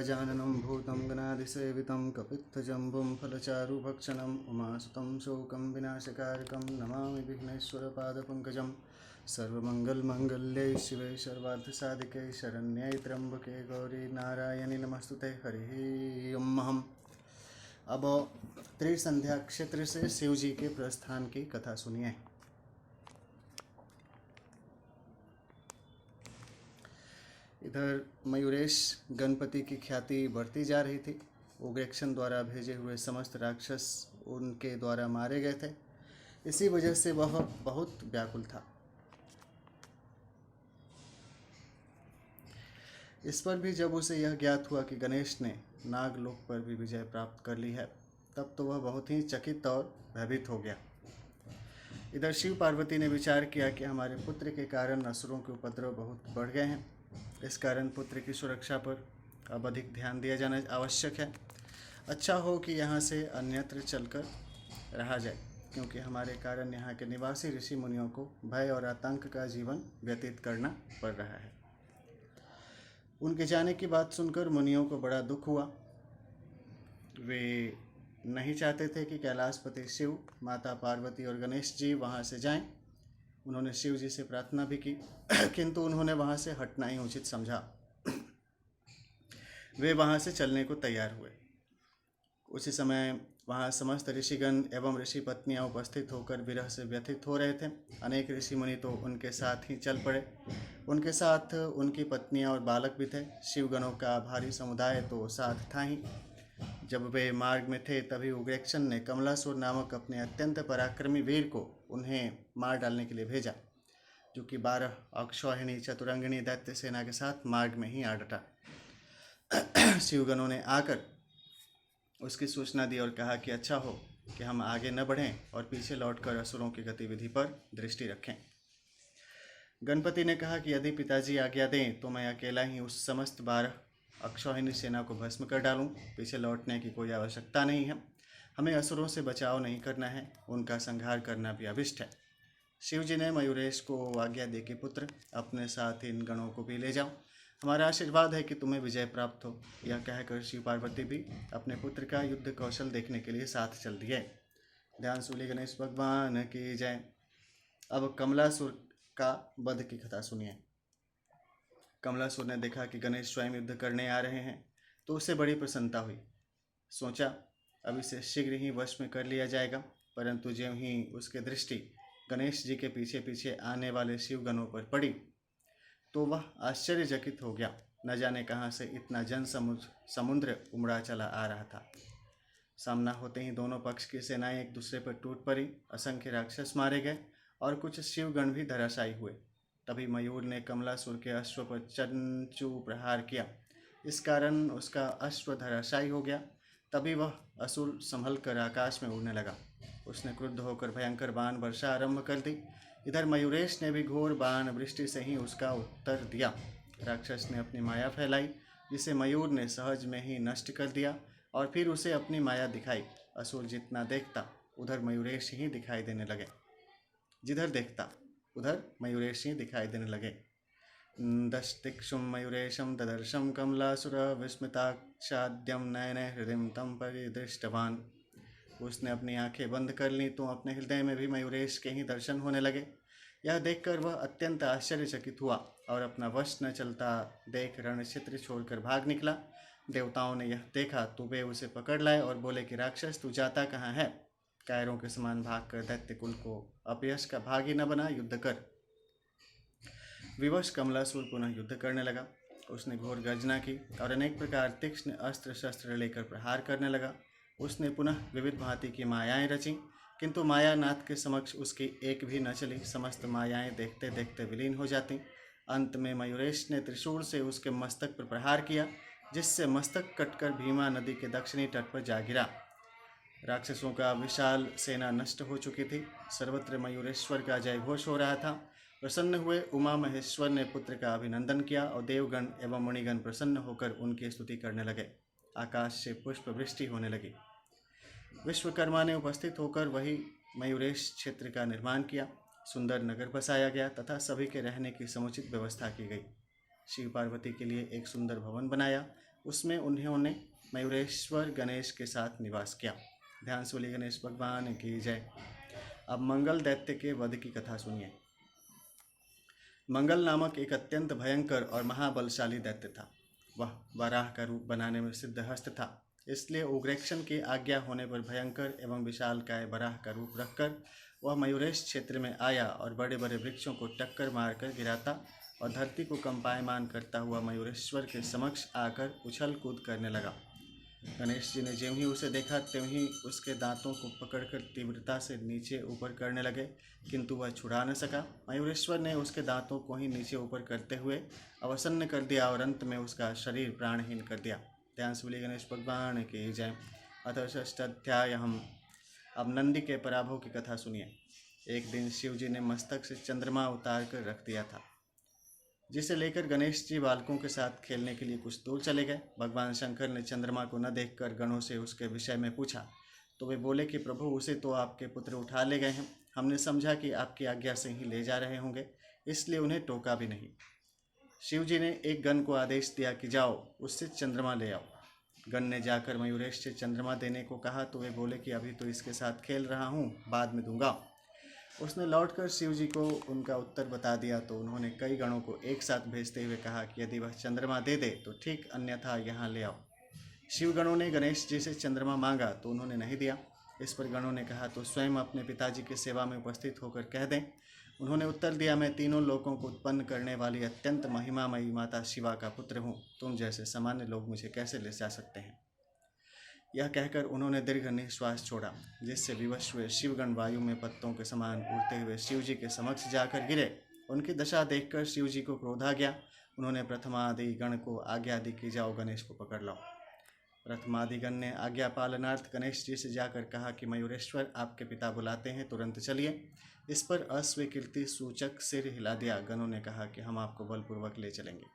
गजाननं भूतं गणाधिसेवितं कपित्थजम्बुं फलचारुभक्षणम् उमासुतं शोकं विनाशकारकं नमामि विघ्नेश्वरपादपङ्कजं सर्वमङ्गलमाङ्गल्ये शिवे सर्वार्थसाधिके शरण्ये त्र्यम्बके गौरी नारायणी नमस्तुते। हरिः ओम्। अब त्रिसंध्या क्षेत्र से शिव जी के प्रस्थान की कथा सुनिए। इधर मयूरेश गणपति की ख्याति बढ़ती जा रही थी। उग्रेक्षण द्वारा भेजे हुए समस्त राक्षस उनके द्वारा मारे गए थे। इसी वजह से वह बहुत व्याकुल था। इस पर भी जब उसे यह ज्ञात हुआ कि गणेश ने नागलोक पर भी विजय प्राप्त कर ली है, तब तो वह बहुत ही चकित और भयभीत हो गया। इधर शिव पार्वती ने विचार किया कि हमारे पुत्र के कारण असुरों के उपद्रव बहुत बढ़ गए हैं। इस कारण पुत्र की सुरक्षा पर अब अधिक ध्यान दिया जाना आवश्यक है। अच्छा हो कि यहाँ से अन्यत्र चलकर रहा जाए, क्योंकि हमारे कारण यहाँ के निवासी ऋषि मुनियों को भय और आतंक का जीवन व्यतीत करना पड़ रहा है। उनके जाने की बात सुनकर मुनियों को बड़ा दुख हुआ। वे नहीं चाहते थे कि कैलाशपति शिव, माता पार्वती और गणेश जी वहाँ से जाएं। उन्होंने शिव जी से प्रार्थना भी की, किंतु उन्होंने वहाँ से हटना ही उचित समझा। वे वहाँ से चलने को तैयार हुए। उसी समय वहाँ समस्त ऋषिगण एवं ऋषि पत्नियाँ उपस्थित होकर विरह से व्यथित हो रहे थे। अनेक ऋषि मुनि तो उनके साथ ही चल पड़े। उनके साथ उनकी पत्नियाँ और बालक भी थे। शिवगणों का भारी समुदाय तो साथ था ही। जब वे मार्ग में थे, तभी उग्रेक्षण ने कमलासुर नामक अपने अत्यंत पराक्रमी वीर को उन्हें मार डालने के लिए भेजा, जो कि 12 अक्षौहिणी चतुरंगिणी दैत्य सेना के साथ मार्ग में ही आ डटा। शिवगणों ने आकर उसकी सूचना दी और कहा कि अच्छा हो कि हम आगे न बढ़ें और पीछे लौटकर असुरों की गतिविधि पर दृष्टि रखें। गणपति ने कहा कि यदि पिताजी आज्ञा दें तो मैं अकेला ही उस समस्त 12 अक्षौहिणी सेना को भस्म कर डालूं। पीछे लौटने की कोई आवश्यकता नहीं है। हमें असुरों से बचाव नहीं करना है, उनका संहार करना भी अभिष्ट है। शिव जी ने मयूरेश को आज्ञा दे कि पुत्र, अपने साथ इन गणों को भी ले जाओ। हमारा आशीर्वाद है कि तुम्हें विजय प्राप्त हो। यह कहकर शिव पार्वती भी अपने पुत्र का युद्ध कौशल देखने के लिए साथ चल दिए। ध्यान सूली गणेश भगवान की जय। अब कमलासुर का वध की कथा सुनिए। कमलासुर ने देखा कि गणेश स्वयं युद्ध करने आ रहे हैं, तो उसे बड़ी प्रसन्नता हुई। सोचा अब इसे शीघ्र ही वश में कर लिया जाएगा। परंतु ज्यों ही उसकी दृष्टि गणेश जी के पीछे पीछे आने वाले शिवगणों पर पड़ी, तो वह आश्चर्यचकित हो गया। न जाने कहाँ से इतना जन समुद्र उमड़ा चला आ रहा था। सामना होते ही दोनों पक्ष की सेनाएं एक दूसरे पर टूट पड़ी। असंख्य राक्षस मारे गए और कुछ शिवगण भी धराशायी हुए। तभी मयूर ने कमलासुर के अश्व पर चंचू प्रहार किया। इस कारण उसका अश्व धराशायी हो गया। तभी वह असुर संभल कर आकाश में उड़ने लगा। उसने क्रुद्ध होकर भयंकर बाण वर्षा आरंभ कर दी। इधर मयूरेश ने भी घोर बाण वृष्टि से ही उसका उत्तर दिया। राक्षस ने अपनी माया फैलाई, जिसे मयूर ने सहज में ही नष्ट कर दिया और फिर उसे अपनी माया दिखाई। असुर जितना देखता उधर मयूरेश ही दिखाई देने लगे। जिधर देखता उधर मयूरेश ही दिखाई देने लगे। दशतिक्षुं मयूरेशं ददर्शं कमलासुर विस्मिताक्षाद्यं नयने हृदय तम परिदृष्टवान। उसने अपनी आंखें बंद कर ली तो अपने हृदय में भी मयूरेश के ही दर्शन होने लगे। यह देखकर वह अत्यंत आश्चर्यचकित हुआ और अपना वश न चलता देख रणक्षेत्र छोड़कर भाग निकला। देवताओं ने यह देखा तो वे उसे पकड़ लाए और बोले कि राक्षस, तू जाता कहाँ है? कायरों के समान भागकर दैत्य कुल को अपयश का भागी न बना, युद्ध कर। विवश कमलासुर पुनः युद्ध करने लगा। उसने घोर गर्जना की और अनेक प्रकार तीक्ष्ण अस्त्र शस्त्र लेकर प्रहार करने लगा। उसने पुनः विविध भांति की मायाएं रची, किंतु मायानाथ के समक्ष उसकी एक भी न चली। समस्त मायाएं देखते देखते विलीन हो जाती। अंत में मयूरेश ने त्रिशूल से उसके मस्तक पर प्रहार किया, जिससे मस्तक कटकर भीमा नदी के दक्षिणी तट पर जा गिरा। राक्षसों का विशाल सेना नष्ट हो चुकी थी। सर्वत्र मयूरेश्वर का जय घोष हो रहा था। प्रसन्न हुए उमा महेश्वर ने पुत्र का अभिनंदन किया और देवगण एवं मुनिगण प्रसन्न होकर उनकी स्तुति करने लगे। आकाश से पुष्प वृष्टि होने लगी। विश्वकर्मा ने उपस्थित होकर वही मयूरेश क्षेत्र का निर्माण किया। सुंदर नगर बसाया गया तथा सभी के रहने की समुचित व्यवस्था की गई। शिव पार्वती के लिए एक सुंदर भवन बनाया। उसमें उन्होंने मयूरेश्वर गणेश के साथ निवास किया। ध्यान से बोलिए गणेश भगवान की जय। अब मंगल दैत्य के वध की कथा सुनिए। मंगल नामक एक अत्यंत भयंकर और महाबलशाली दैत्य था। वह वराह का रूप बनाने में सिद्धहस्त था, इसलिए उग्रेक्षण की आज्ञा होने पर भयंकर एवं विशालकाय वराह का रूप रखकर वह मयूरेश क्षेत्र में आया और बड़े बड़े वृक्षों को टक्कर मारकर गिराता और धरती को कंपायमान करता हुआ मयूरेश्वर के समक्ष आकर उछल कूद करने लगा। गणेश जी ने ज्यों ही उसे देखा त्यों ही उसके दांतों को पकड़कर तीव्रता से नीचे ऊपर करने लगे, किंतु वह छुड़ा न सका। मयूरेश्वर ने उसके दांतों को ही नीचे ऊपर करते हुए अवसन्न कर दिया और अंत में उसका शरीर प्राणहीन कर दिया। ध्यान से बोलिए गणेश भगवान की जय। अथ षष्ठाध्याय। हम अब नंदी के पराभव की कथा सुनिए। एक दिन शिव जी ने मस्तक से चंद्रमा उतार कर रख दिया था, जिसे लेकर गणेश जी बालकों के साथ खेलने के लिए कुछ दूर चले गए। भगवान शंकर ने चंद्रमा को न देखकर गणों से उसके विषय में पूछा, तो वे बोले कि प्रभु, उसे तो आपके पुत्र उठा ले गए हैं। हमने समझा कि आपकी आज्ञा से ही ले जा रहे होंगे, इसलिए उन्हें टोका भी नहीं। शिव जी ने एक गण को आदेश दिया कि जाओ उससे चंद्रमा ले आओ। गण ने जाकर मयूरेश से चंद्रमा देने को कहा, तो वे बोले कि अभी तो इसके साथ खेल रहा हूँ, बाद में दूंगा। उसने लौटकर शिव जी को उनका उत्तर बता दिया, तो उन्होंने कई गणों को एक साथ भेजते हुए कहा कि यदि वह चंद्रमा दे दे तो ठीक, अन्यथा यहाँ ले आओ। शिव गणों ने गणेश जी से चंद्रमा मांगा तो उन्होंने नहीं दिया। इस पर गणों ने कहा, तो स्वयं अपने पिताजी की सेवा में उपस्थित होकर कह दें। उन्होंने उत्तर दिया, मैं तीनों लोकों को उत्पन्न करने वाली अत्यंत महिमामयी माता शिवा का पुत्र हूँ, तुम जैसे सामान्य लोग मुझे कैसे ले जा सकते हैं। यह कहकर उन्होंने दीर्घ निश्वास छोड़ा, जिससे विवश हुए शिवगण वायु में पत्तों के समान उड़ते हुए शिव जी के समक्ष जाकर गिरे। उनकी दशा देखकर शिव जी को क्रोध आ गया। उन्होंने प्रथमादि गण को आज्ञा दी कि जाओ गणेश को पकड़ लाओ। प्रथमादि गण ने आज्ञा पालनार्थ गणेश जी से जाकर कहा कि मयूरेश्वर आपके पिता बुलाते हैं, तुरंत चलिए। इस पर अस्वीकृति सूचक सिर हिला दिया। गणों ने कहा कि हम आपको बलपूर्वक ले चलेंगे।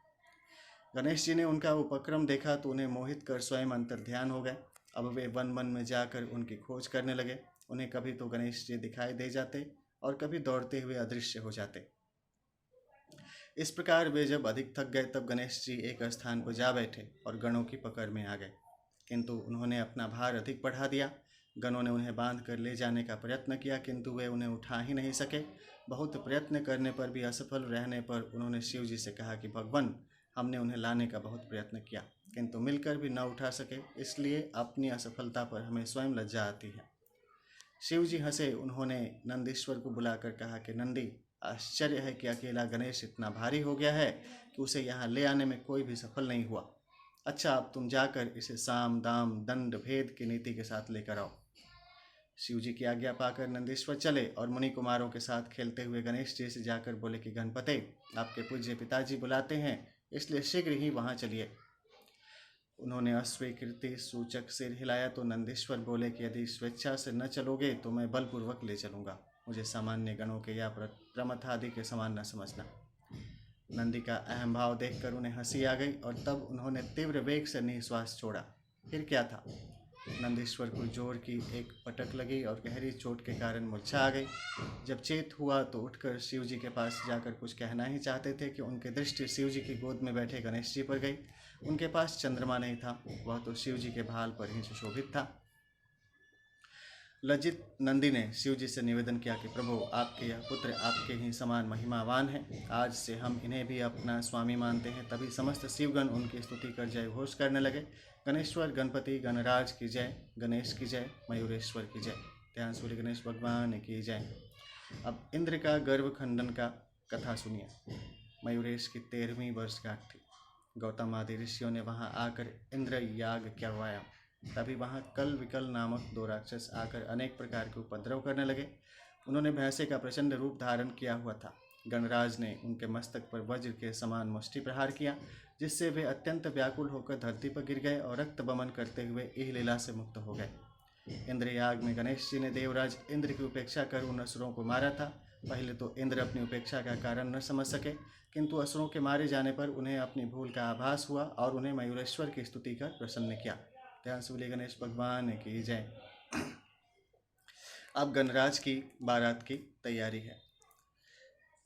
गणेश जी ने उनका उपक्रम देखा तो उन्हें मोहित कर स्वयं अंतर ध्यान हो गए। अब वे वन वन में जाकर उनकी खोज करने लगे। उन्हें कभी तो गणेश जी दिखाई दे जाते और कभी दौड़ते हुए अदृश्य हो जाते। इस प्रकार वे जब अधिक थक गए तब गणेश जी एक स्थान पर जा बैठे और गणों की पकड़ में आ गए, किंतु उन्होंने अपना भार अधिक बढ़ा दिया। गणों ने उन्हें बांध कर ले जाने का प्रयत्न किया, किंतु वे उन्हें उठा ही नहीं सके। बहुत प्रयत्न करने पर भी असफल रहने पर उन्होंने शिव जी से कहा कि भगवान, हमने उन्हें लाने का बहुत प्रयत्न किया, किंतु मिलकर भी न उठा सके, इसलिए अपनी असफलता पर हमें स्वयं लज्जा आती है। शिव जी हंसे। उन्होंने नंदीश्वर को बुलाकर कहा कि नंदी, आश्चर्य है कि अकेला गणेश इतना भारी हो गया है कि उसे यहाँ ले आने में कोई भी सफल नहीं हुआ। अच्छा, अब तुम जाकर इसे साम दाम दंड भेद की नीति के साथ लेकर आओ। शिव जी की आज्ञा पाकर नंदीश्वर चले और मुनि कुमारों के साथ खेलते हुए गणेश जी से जाकर बोले कि गणपते, आपके पूज्य पिताजी बुलाते हैं, इसलिए शीघ्र ही वहाँ चलिए। उन्होंने अस्वीकृति सूचक सिर हिलाया तो नंदीश्वर बोले कि यदि स्वेच्छा से न चलोगे तो मैं बलपूर्वक ले चलूँगा। मुझे सामान्य गणों के या प्रमथादि के समान न समझना। नंदी का अहम भाव देखकर उन्हें हंसी आ गई और तब उन्होंने तीव्र वेग से निश्वास छोड़ा। फिर क्या था, नंदीश्वर को जोर की एक पटक लगी और गहरी चोट के कारण मूर्छा आ गई। जब चेत हुआ तो उठकर शिव जी के पास जाकर कुछ कहना ही चाहते थे कि उनकी दृष्टि शिव जी की गोद में बैठे गणेश जी पर गई। उनके पास चंद्रमा नहीं था, वह तो शिव जी के भाल पर ही सुशोभित था। लज्जित नंदी ने शिव जी से निवेदन किया कि प्रभु, आपके यह पुत्र आपके ही समान महिमावान हैं। आज से हम इन्हें भी अपना स्वामी मानते हैं। तभी समस्त शिवगण उनकी स्तुति कर जय घोष करने लगे। गणेश्वर गणपति गणराज की जय, गणेश की जय, मयूरेश्वर की जय। ध्यान सूर्य गणेश भगवान की जय। अब इंद्र का गर्भ खंडन का कथा सुनिए। मयूरेश की 13वीं वर्षगांठ थी। गौतम आदि ऋषियों ने वहां आकर इंद्र याग करवाया। तभी वहां कल विकल नामक 2 राक्षस आकर अनेक प्रकार के उपद्रव करने लगे। उन्होंने भैंसे का प्रचंड रूप धारण किया हुआ था। गणराज ने उनके मस्तक पर वज्र के समान मुष्टि प्रहार किया, जिससे वे अत्यंत व्याकुल होकर धरती पर गिर गए और रक्त बमन करते हुए इह लीला से मुक्त हो गए। इंद्रयाग में गणेश जी ने देवराज इंद्र की उपेक्षा कर उन असुरों को मारा था। पहले तो इंद्र अपनी उपेक्षा का कारण न समझ सके, किंतु असुरों के मारे जाने पर उन्हें अपनी भूल का आभास हुआ और उन्हें मयूरेश्वर की स्तुति कर प्रसन्न किया। ध्यान से बोलिए गणेश भगवान की जय। अब गणराज की बारात की तैयारी है,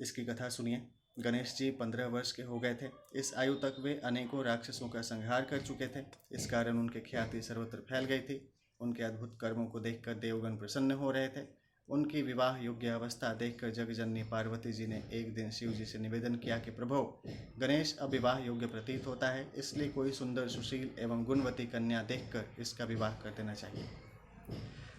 इसकी कथा सुनिए। गणेश जी 15 वर्ष के हो गए थे। इस आयु तक वे अनेकों राक्षसों का संहार कर चुके थे। इस कारण उनकी ख्याति सर्वत्र फैल गई थी। उनके अद्भुत कर्मों को देखकर देवगण प्रसन्न हो रहे थे। उनकी विवाह योग्य अवस्था देखकर जगजननी पार्वती जी ने एक दिन शिव जी से निवेदन किया कि प्रभो, गणेश अब विवाह योग्य प्रतीत होता है, इसलिए कोई सुंदर सुशील एवं गुणवती कन्या देखकर इसका विवाह कर देना चाहिए।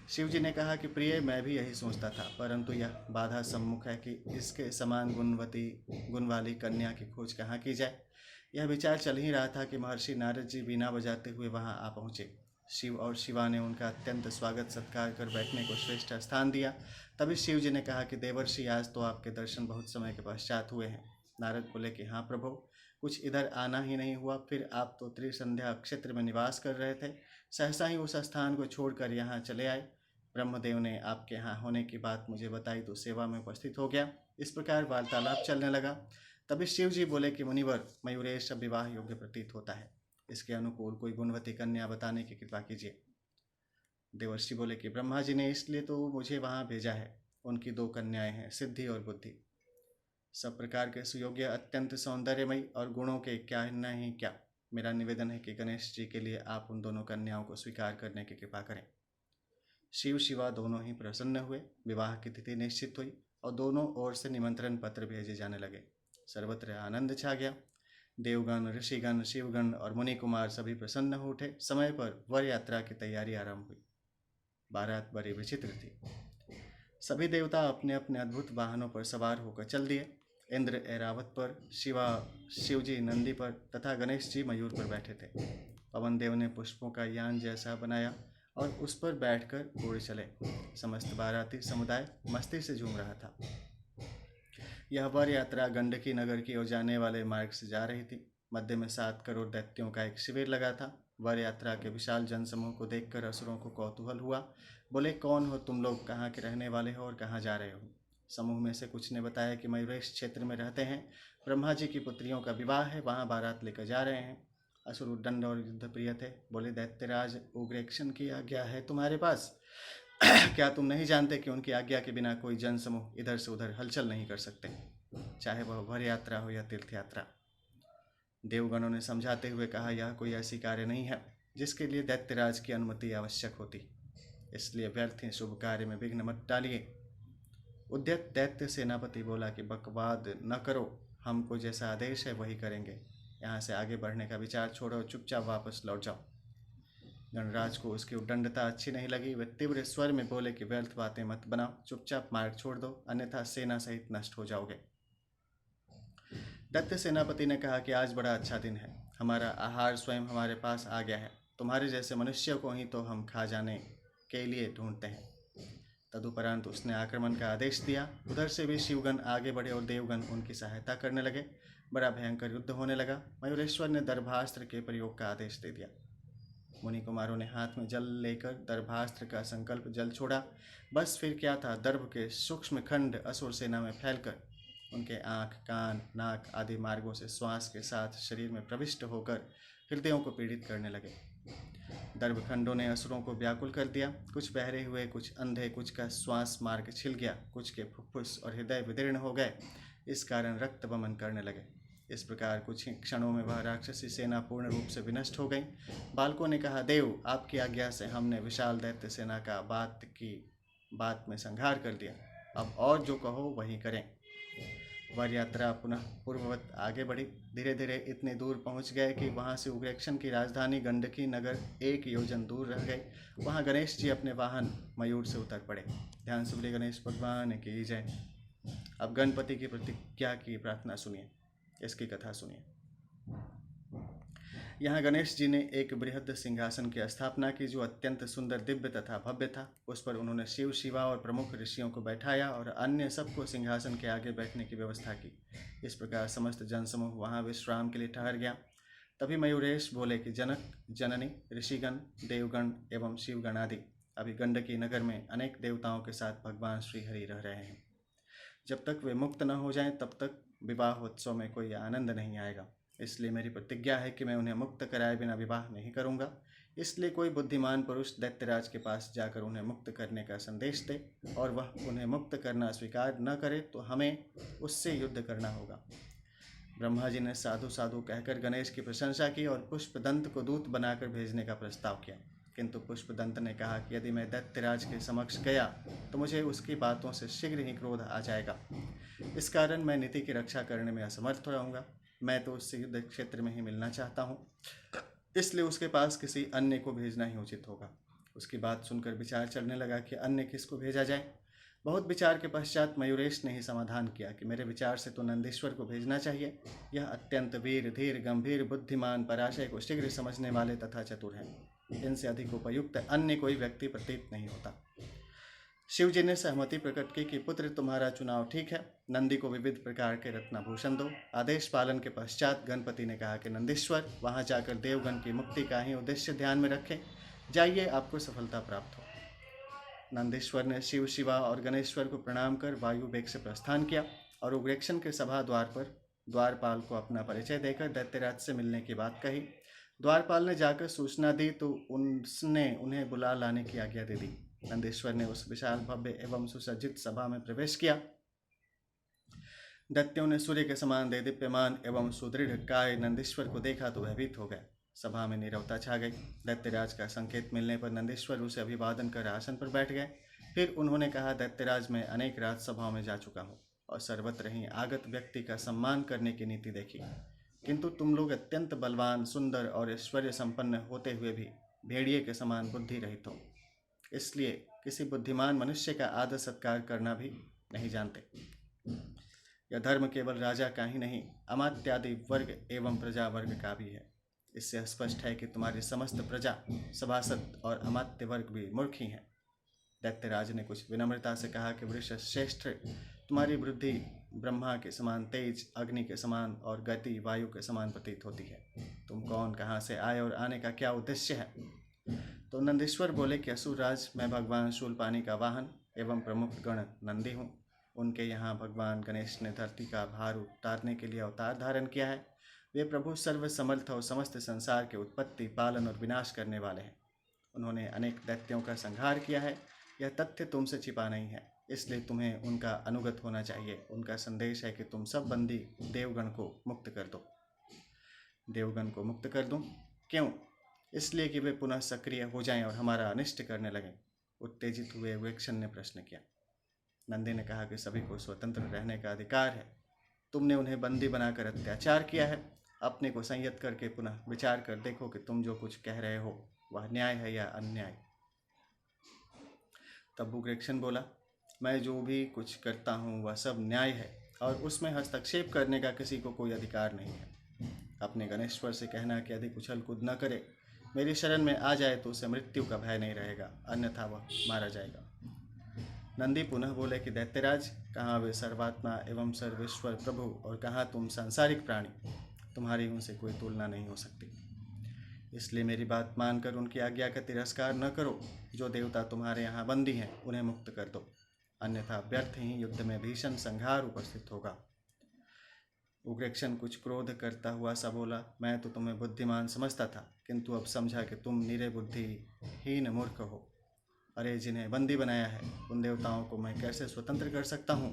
शिव जी ने कहा कि प्रिय, मैं भी यही सोचता था, परंतु यह बाधा सम्मुख है कि इसके समान गुण वाली कन्या की खोज कहाँ की जाए। यह विचार चल ही रहा था कि महर्षि नारद जी बीना बजाते हुए वहां आ पहुंचे। शिव और शिवा ने उनका अत्यंत स्वागत सत्कार कर बैठने को श्रेष्ठ स्थान दिया। तभी शिव जी ने कहा कि देवर्षि, आज तो आपके दर्शन बहुत समय के पश्चात हुए हैं। नारद बोले कि हाँ प्रभु, कुछ इधर आना ही नहीं हुआ, फिर आप तो त्रिसंध्या क्षेत्र में निवास कर रहे थे, सहसा ही उस स्थान को छोड़कर यहाँ चले आए। ब्रह्मदेव ने आपके यहाँ होने की बात मुझे बताई तो सेवा में उपस्थित हो गया। इस प्रकार वार्तालाप चलने लगा। तभी शिव जी बोले कि मुनिवर, मयूरेश अब विवाह योग्य प्रतीत होता है, इसके अनुकूल कोई गुणवती कन्या बताने की कृपा कीजिए। देवर्षि बोले कि ब्रह्मा जी ने इसलिए तो मुझे वहाँ भेजा है। उनकी 2 कन्याएं हैं, सिद्धि और बुद्धि, सब प्रकार के सुयोग्य, अत्यंत सौंदर्यमयी और गुणों के क्या नहीं क्या। मेरा निवेदन है कि गणेश जी के लिए आप उन दोनों कन्याओं को स्वीकार करने की कृपा करें। शिव शिवा दोनों ही प्रसन्न हुए। विवाह की तिथि निश्चित हुई और दोनों ओर से निमंत्रण पत्र भेजे जाने लगे। सर्वत्र आनंद छा गया। देवगण, ऋषिगण, शिवगण और मुनि कुमार सभी प्रसन्न हो उठे। समय पर वर यात्रा की तैयारी आरंभ हुई। बारात बड़ी विचित्र थी। सभी देवता अपने अपने अद्भुत वाहनों पर सवार होकर चल दिए। इंद्र ऐरावत पर, शिवजी नंदी पर तथा गणेश जी मयूर पर बैठे थे। पवन देव ने पुष्पों का यान जैसा बनाया और उस पर बैठकर उड़ चले। समस्त बाराती समुदाय मस्ती से झूम रहा था। यह वर यात्रा गंडकी नगर की ओर जाने वाले मार्ग से जा रही थी। मध्य में 7 करोड़ दैत्यों का एक शिविर लगा था। वर यात्रा के विशाल जनसमूह को देखकर असुरों को कौतूहल हुआ। बोले, कौन हो तुम लोग, कहाँ के रहने वाले हो और कहाँ जा रहे हो? समूह में से कुछ ने बताया कि मयूरेश क्षेत्र में रहते हैं, ब्रह्मा जी की पुत्रियों का विवाह है, वहाँ बारात लेकर जा रहे हैं। असुर उद्दंड और युद्ध प्रिय थे। बोले, दैत्यराज उग्रेक्षण की आज्ञा है तुम्हारे पास? क्या तुम नहीं जानते कि उनकी आज्ञा के बिना कोई जनसमूह इधर से उधर हलचल नहीं कर सकते, चाहे वह वर यात्रा हो या तीर्थ यात्रा? देवगणों ने समझाते हुए कहा, यह कोई ऐसी कार्य नहीं है जिसके लिए दैत्यराज की अनुमति आवश्यक होती, इसलिए व्यर्थ ही शुभ कार्य में विघ्न मत डालिए। उद्यत दैत्य सेनापति बोला कि बकवाद न करो, हमको जैसा आदेश है वही करेंगे। यहाँ से आगे बढ़ने का विचार छोड़ो, चुपचाप वापस लौट जाओ। गणराज को उसकी उद्दंडता अच्छी नहीं लगी। वे तीव्र स्वर में बोले कि व्यर्थ बातें मत बनाओ, चुपचाप मार्ग छोड़ दो, अन्यथा सेना सहित नष्ट हो जाओगे। दैत्य सेनापति ने कहा कि आज बड़ा अच्छा दिन है, हमारा आहार स्वयं हमारे पास आ गया है। तुम्हारे जैसे मनुष्य को ही तो हम खा जाने के लिए ढूंढते हैं। तदुपरांत उसने आक्रमण का आदेश दिया। उधर से भी शिवगण आगे बढ़े और देवगण उनकी सहायता करने लगे। बड़ा भयंकर युद्ध होने लगा। मयूरेश्वर ने दर्भास्त्र के प्रयोग का आदेश दे दिया। मुनि कुमारों ने हाथ में जल लेकर दर्भास्त्र का संकल्प जल छोड़ा। बस फिर क्या था, दर्भ के सूक्ष्म खंड असुर सेना में फैलकर उनके आँख, कान, नाक आदि मार्गों से श्वास के साथ शरीर में प्रविष्ट होकर हृदयों को पीड़ित करने लगे। दर्भखंडों ने असुरों को व्याकुल कर दिया। कुछ बहरे हुए, कुछ अंधे, कुछ का श्वास मार्ग छिल गया, कुछ के फुफ्फुस और हृदय विदीर्ण हो गए। इस कारण रक्त बमन करने लगे। इस प्रकार कुछ ही क्षणों में वह राक्षसी सेना पूर्ण रूप से विनष्ट हो गई। बालकों ने कहा, देव, आपकी आज्ञा से हमने विशाल दैत्य सेना का बात में संहार कर दिया। अब और जो कहो वही करें। वर यात्रा पुनः पूर्ववत आगे बढ़ी। धीरे धीरे इतने दूर पहुंच गए कि वहां से उग्रेक्षण की राजधानी गंडकी नगर 1 योजन दूर रह गई। वहां गणेश जी अपने वाहन मयूर से उतर पड़े। ध्यान से बोले, गणेश भगवान की जय। अब गणपति की प्रतिज्ञा की प्रार्थना सुनिए, इसकी कथा सुनिए। यहाँ गणेश जी ने एक बृहद सिंहासन की स्थापना की जो अत्यंत सुंदर, दिव्य तथा भव्य था। उस पर उन्होंने शिव, शिवा और प्रमुख ऋषियों को बैठाया और अन्य सबको सिंहासन के आगे बैठने की व्यवस्था की। इस प्रकार समस्त जनसमूह वहाँ विश्राम के लिए ठहर गया। तभी मयूरेश बोले कि जनक, जननी, ऋषिगण, देवगण एवं शिवगण आदि अभी गंडकी नगर में अनेक देवताओं के साथ भगवान श्रीहरि रह रहे हैं। जब तक वे मुक्त न हो जाएं तब तक विवाहोत्सव में कोई आनंद नहीं आएगा। इसलिए मेरी प्रतिज्ञा है कि मैं उन्हें मुक्त कराए बिना विवाह नहीं करूँगा। इसलिए कोई बुद्धिमान पुरुष दैत्यराज के पास जाकर उन्हें मुक्त करने का संदेश दे और वह उन्हें मुक्त करना स्वीकार न करे तो हमें उससे युद्ध करना होगा। ब्रह्मा जी ने साधु साधु कहकर गणेश की प्रशंसा की और पुष्पदंत को दूत बनाकर भेजने का प्रस्ताव किया, किंतु पुष्पदंत ने कहा कि यदि मैं दैत्यराज के समक्ष गया तो मुझे उसकी बातों से शीघ्र ही क्रोध आ जाएगा। इस कारण मैं नीति की रक्षा करने में असमर्थ रहूँगा। मैं तो उससे युद्ध क्षेत्र में ही मिलना चाहता हूँ, इसलिए उसके पास किसी अन्य को भेजना ही उचित होगा। उसकी बात सुनकर विचार चलने लगा कि अन्य किसको भेजा जाए। बहुत विचार के पश्चात मयूरेश ने ही समाधान किया कि मेरे विचार से तो नंदीश्वर को भेजना चाहिए। यह अत्यंत वीर, धीर, गंभीर, बुद्धिमान, पराशय को शीघ्र समझने वाले तथा चतुर हैं। इनसे अधिक उपयुक्त अन्य कोई व्यक्ति प्रतीत नहीं होता। शिव जी ने सहमति प्रकट की कि पुत्र तुम्हारा चुनाव ठीक है। नंदी को विविध प्रकार के रत्नाभूषण दो। आदेश पालन के पश्चात गणपति ने कहा कि नंदीश्वर वहां जाकर देवगण की मुक्ति का ही उद्देश्य ध्यान में रखें। जाइए, आपको सफलता प्राप्त हो। नंदीश्वर ने शिव, शिवा और गणेश्वर को प्रणाम कर वायु वेग से प्रस्थान किया और उग्रेक्षण के सभा द्वार पर द्वारपाल को अपना परिचय देकर दैत्यराज से मिलने की बात कही। द्वारपाल ने जाकर सूचना दी तो उसने उन्हें बुला लाने की आज्ञा दे दी। नंदीश्वर ने उस विशाल, भव्य एवं सुसज्जित सभा में प्रवेश किया। दैत्यों ने सूर्य के समान देदीप्यमान एवं सुदृढ़ काय नंदीश्वर को देखा तो भयभीत हो गए। सभा में नीरवता छा गई। दैत्यराज का संकेत मिलने पर नंदीश्वर उसे अभिवादन कर आसन पर बैठ गए। फिर उन्होंने कहा, दैत्यराज मैं अनेक राजसभाओं में जा चुका हूँ और सर्वत्र ही आगत व्यक्ति का सम्मान करने की नीति देखी, किंतु तुम लोग अत्यंत बलवान, सुंदर और ऐश्वर्य संपन्न होते हुए भी भेड़िए के समान बुद्धि रहित हो, इसलिए किसी बुद्धिमान मनुष्य का आदर सत्कार करना भी नहीं जानते। यह धर्म केवल राजा का ही नहीं, अमात्यादि वर्ग एवं प्रजा वर्ग का भी है। इससे स्पष्ट है कि तुम्हारी समस्त प्रजा, सभासद और अमात्य वर्ग भी मूर्ख ही हैं। दैत्यराज ने कुछ विनम्रता से कहा कि वृषश्रेष्ठ, तुम्हारी बुद्धि ब्रह्मा के समान तेज, अग्नि के समान और गति वायु के समान प्रतीत होती है। तुम कौन, कहाँ से आए और आने का क्या उद्देश्य है? तो नंदीश्वर बोले कि असुरराज, मैं भगवान शूलपाणी का वाहन एवं प्रमुख गण नंदी हूँ। उनके यहाँ भगवान गणेश ने धरती का भार उतारने के लिए अवतार धारण किया है। वे प्रभु सर्वसमर्थ और समस्त संसार के उत्पत्ति, पालन और विनाश करने वाले हैं। उन्होंने अनेक दैत्यों का संहार किया है। यह तथ्य तुमसे छिपा नहीं है, इसलिए तुम्हें उनका अनुगत होना चाहिए। उनका संदेश है कि तुम सब बंदी देवगण को मुक्त कर दो। देवगण को मुक्त कर दूं? क्यों? इसलिए कि वे पुनः सक्रिय हो जाएं और हमारा अनिष्ट करने लगें। उत्तेजित हुए उग्रेक्षण ने प्रश्न किया। नंदी ने कहा कि सभी को स्वतंत्र रहने का अधिकार है। तुमने उन्हें बंदी बनाकर अत्याचार किया है। अपने को संयत करके पुनः विचार कर देखो कि तुम जो कुछ कह रहे हो वह न्याय है या अन्याय। तब उग्रेक्षण बोला, मैं जो भी कुछ करता हूँ वह सब न्याय है और उसमें हस्तक्षेप करने का किसी को कोई अधिकार नहीं है। अपने गणेश्वर से कहना कि अधिक उछल कूद न करे, मेरी शरण में आ जाए तो उसे मृत्यु का भय नहीं रहेगा, अन्यथा वह मारा जाएगा। नंदी पुनः बोले कि दैत्यराज, कहाँ वे सर्वात्मा एवं सर्वेश्वर प्रभु और कहाँ तुम सांसारिक प्राणी, तुम्हारी उनसे कोई तुलना नहीं हो सकती। इसलिए मेरी बात मानकर उनकी आज्ञा का तिरस्कार न करो। जो देवता तुम्हारे यहाँ बंदी हैं उन्हें मुक्त कर दो, अन्यथा व्यर्थ ही युद्ध में भीषण संहार उपस्थित होगा। उग्रेक्षण कुछ क्रोध करता हुआ सा बोला, मैं तो तुम्हें बुद्धिमान समझता था, किंतु अब समझा कि तुम निरे बुद्धिहीन मूर्ख हो। अरे, जिन्हें बंदी बनाया है उन देवताओं को मैं कैसे स्वतंत्र कर सकता हूँ?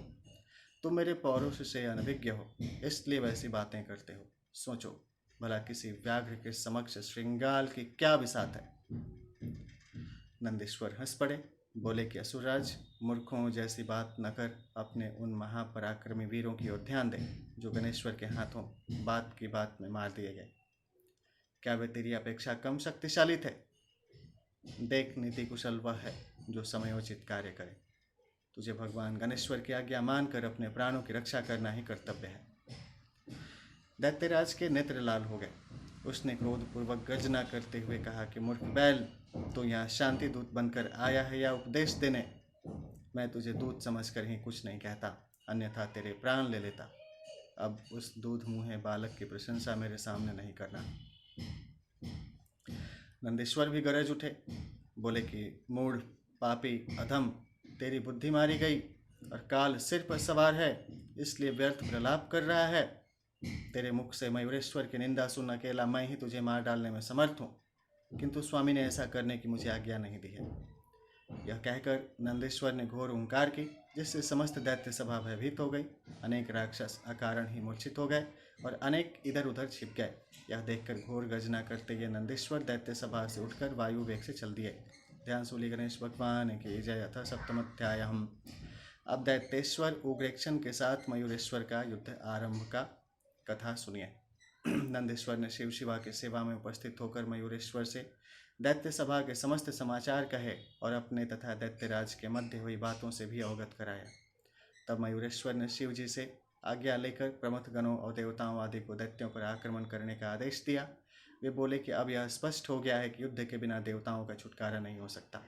तुम मेरे पौरुष से अनभिज्ञ हो, इसलिए वैसी बातें करते हो। सोचो भला किसी व्याघ्र के समक्ष श्रृंगाल की क्या बिसात है। नंदीश्वर हंस पड़े, बोले कि असुरराज, मूर्खों जैसी बात न कर अपने उन महापराक्रमी वीरों की ओर ध्यान दे जो गणेश्वर के हाथों बात की बात में मार दिए गए। क्या वे तेरी अपेक्षा कम शक्तिशाली थे? देख, नीति कुशल वह है जो समयोचित कार्य करे। तुझे भगवान गणेश्वर की आज्ञा मानकर अपने प्राणों की रक्षा करना ही कर्तव्य है। दैत्यराज के नेत्र लाल हो गए। उसने क्रोधपूर्वक गर्जना करते हुए कहा कि मूर्ख बैल, तो यहाँ शांति दूत बनकर आया है या उपदेश देने? मैं तुझे दूत समझकर ही कुछ नहीं कहता, अन्यथा तेरे प्राण ले लेता। अब उस दूध मुँहे बालक की प्रशंसा मेरे सामने नहीं करना। नंदीश्वर भी गरज उठे, बोले कि मूढ़, पापी, अधम, तेरी बुद्धि मारी गई और काल सिर पर सवार है, इसलिए व्यर्थ प्रलाप कर रहा है। तेरे मुख से मयूरेश्वर की निंदा सुन अकेला मैं ही तुझे मार डालने में समर्थ हूँ, किंतु स्वामी ने ऐसा करने की मुझे आज्ञा नहीं दी है। यह कहकर नंदेश्वर ने घोर हुंकार की, जिससे समस्त दैत्य सभा भयभीत हो गई। अनेक राक्षस अकारण ही मूर्छित हो गए और अनेक इधर उधर छिप गए। यह देखकर घोर गर्जना करते हुए नंदेश्वर दैत्य सभा से उठकर वायु वेग से चल दिए। ध्यान सूली गणेश भगवान की जय। अथ सप्तमोध्याय। अब दैत्येश्वर उग्रेक्षण के साथ मयूरेश्वर का युद्ध आरंभ का कथा सुनिए। नंदेश्वर ने शिव शिवा की सेवा में उपस्थित होकर मयूरेश्वर से दैत्य सभा के समस्त समाचार कहे और अपने तथा दैत्यराज के मध्य हुई बातों से भी अवगत कराया। तब मयूरेश्वर ने शिव जी से आज्ञा लेकर प्रमथ गणों और देवताओं आदि को दैत्यों पर आक्रमण करने का आदेश दिया। वे बोले कि अब यह स्पष्ट हो गया है कि युद्ध के बिना देवताओं का छुटकारा नहीं हो सकता।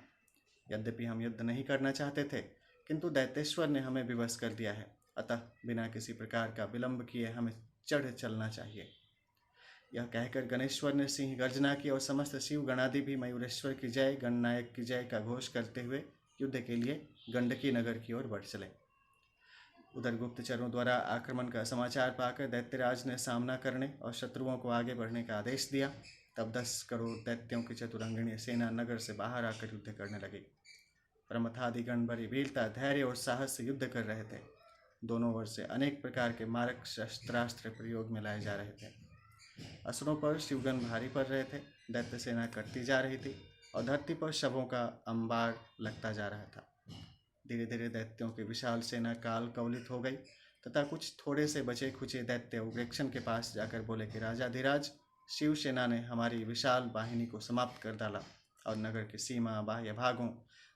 यद्यपि हम युद्ध नहीं करना चाहते थे, किंतु दैत्येश्वर ने हमें विवश कर दिया है, अतः बिना किसी प्रकार का विलंब किए हमें चढ़ चलना चाहिए। यह कहकर गणेश्वर ने सिंह गर्जना की और समस्त शिव गणादि भी मयूरेश्वर की जय, गणनायक की जय का घोष करते हुए युद्ध के लिए गंडकी नगर की ओर बढ़ चले। उधर गुप्तचरों द्वारा आक्रमण का समाचार पाकर दैत्यराज ने सामना करने और शत्रुओं को आगे बढ़ने का आदेश दिया। तब 10 करोड़ दैत्यों की चतुरंगिणी सेना नगर से बाहर आकर युद्ध करने लगी। प्रमथादिगण बड़ी वीरता, धैर्य और साहस से युद्ध कर रहे थे। दोनों ओर से अनेक प्रकार के मारक शस्त्रास्त्र प्रयोग में लाए जा रहे थे। असुरों पर शिवगण भारी पड़ रहे थे। दैत्य सेना कटती जा रही थी और धरती पर शवों का अंबार लगता जा रहा था। धीरे धीरे दैत्यों की विशाल सेना काल कवलित हो गई तथा कुछ थोड़े से बचे खुचे दैत्य उग्रेक्षण के पास जाकर बोले कि राजाधिराज, शिव सेना ने हमारी विशाल वाहिनी को समाप्त कर डाला और नगर की सीमा, बाह्य भागों,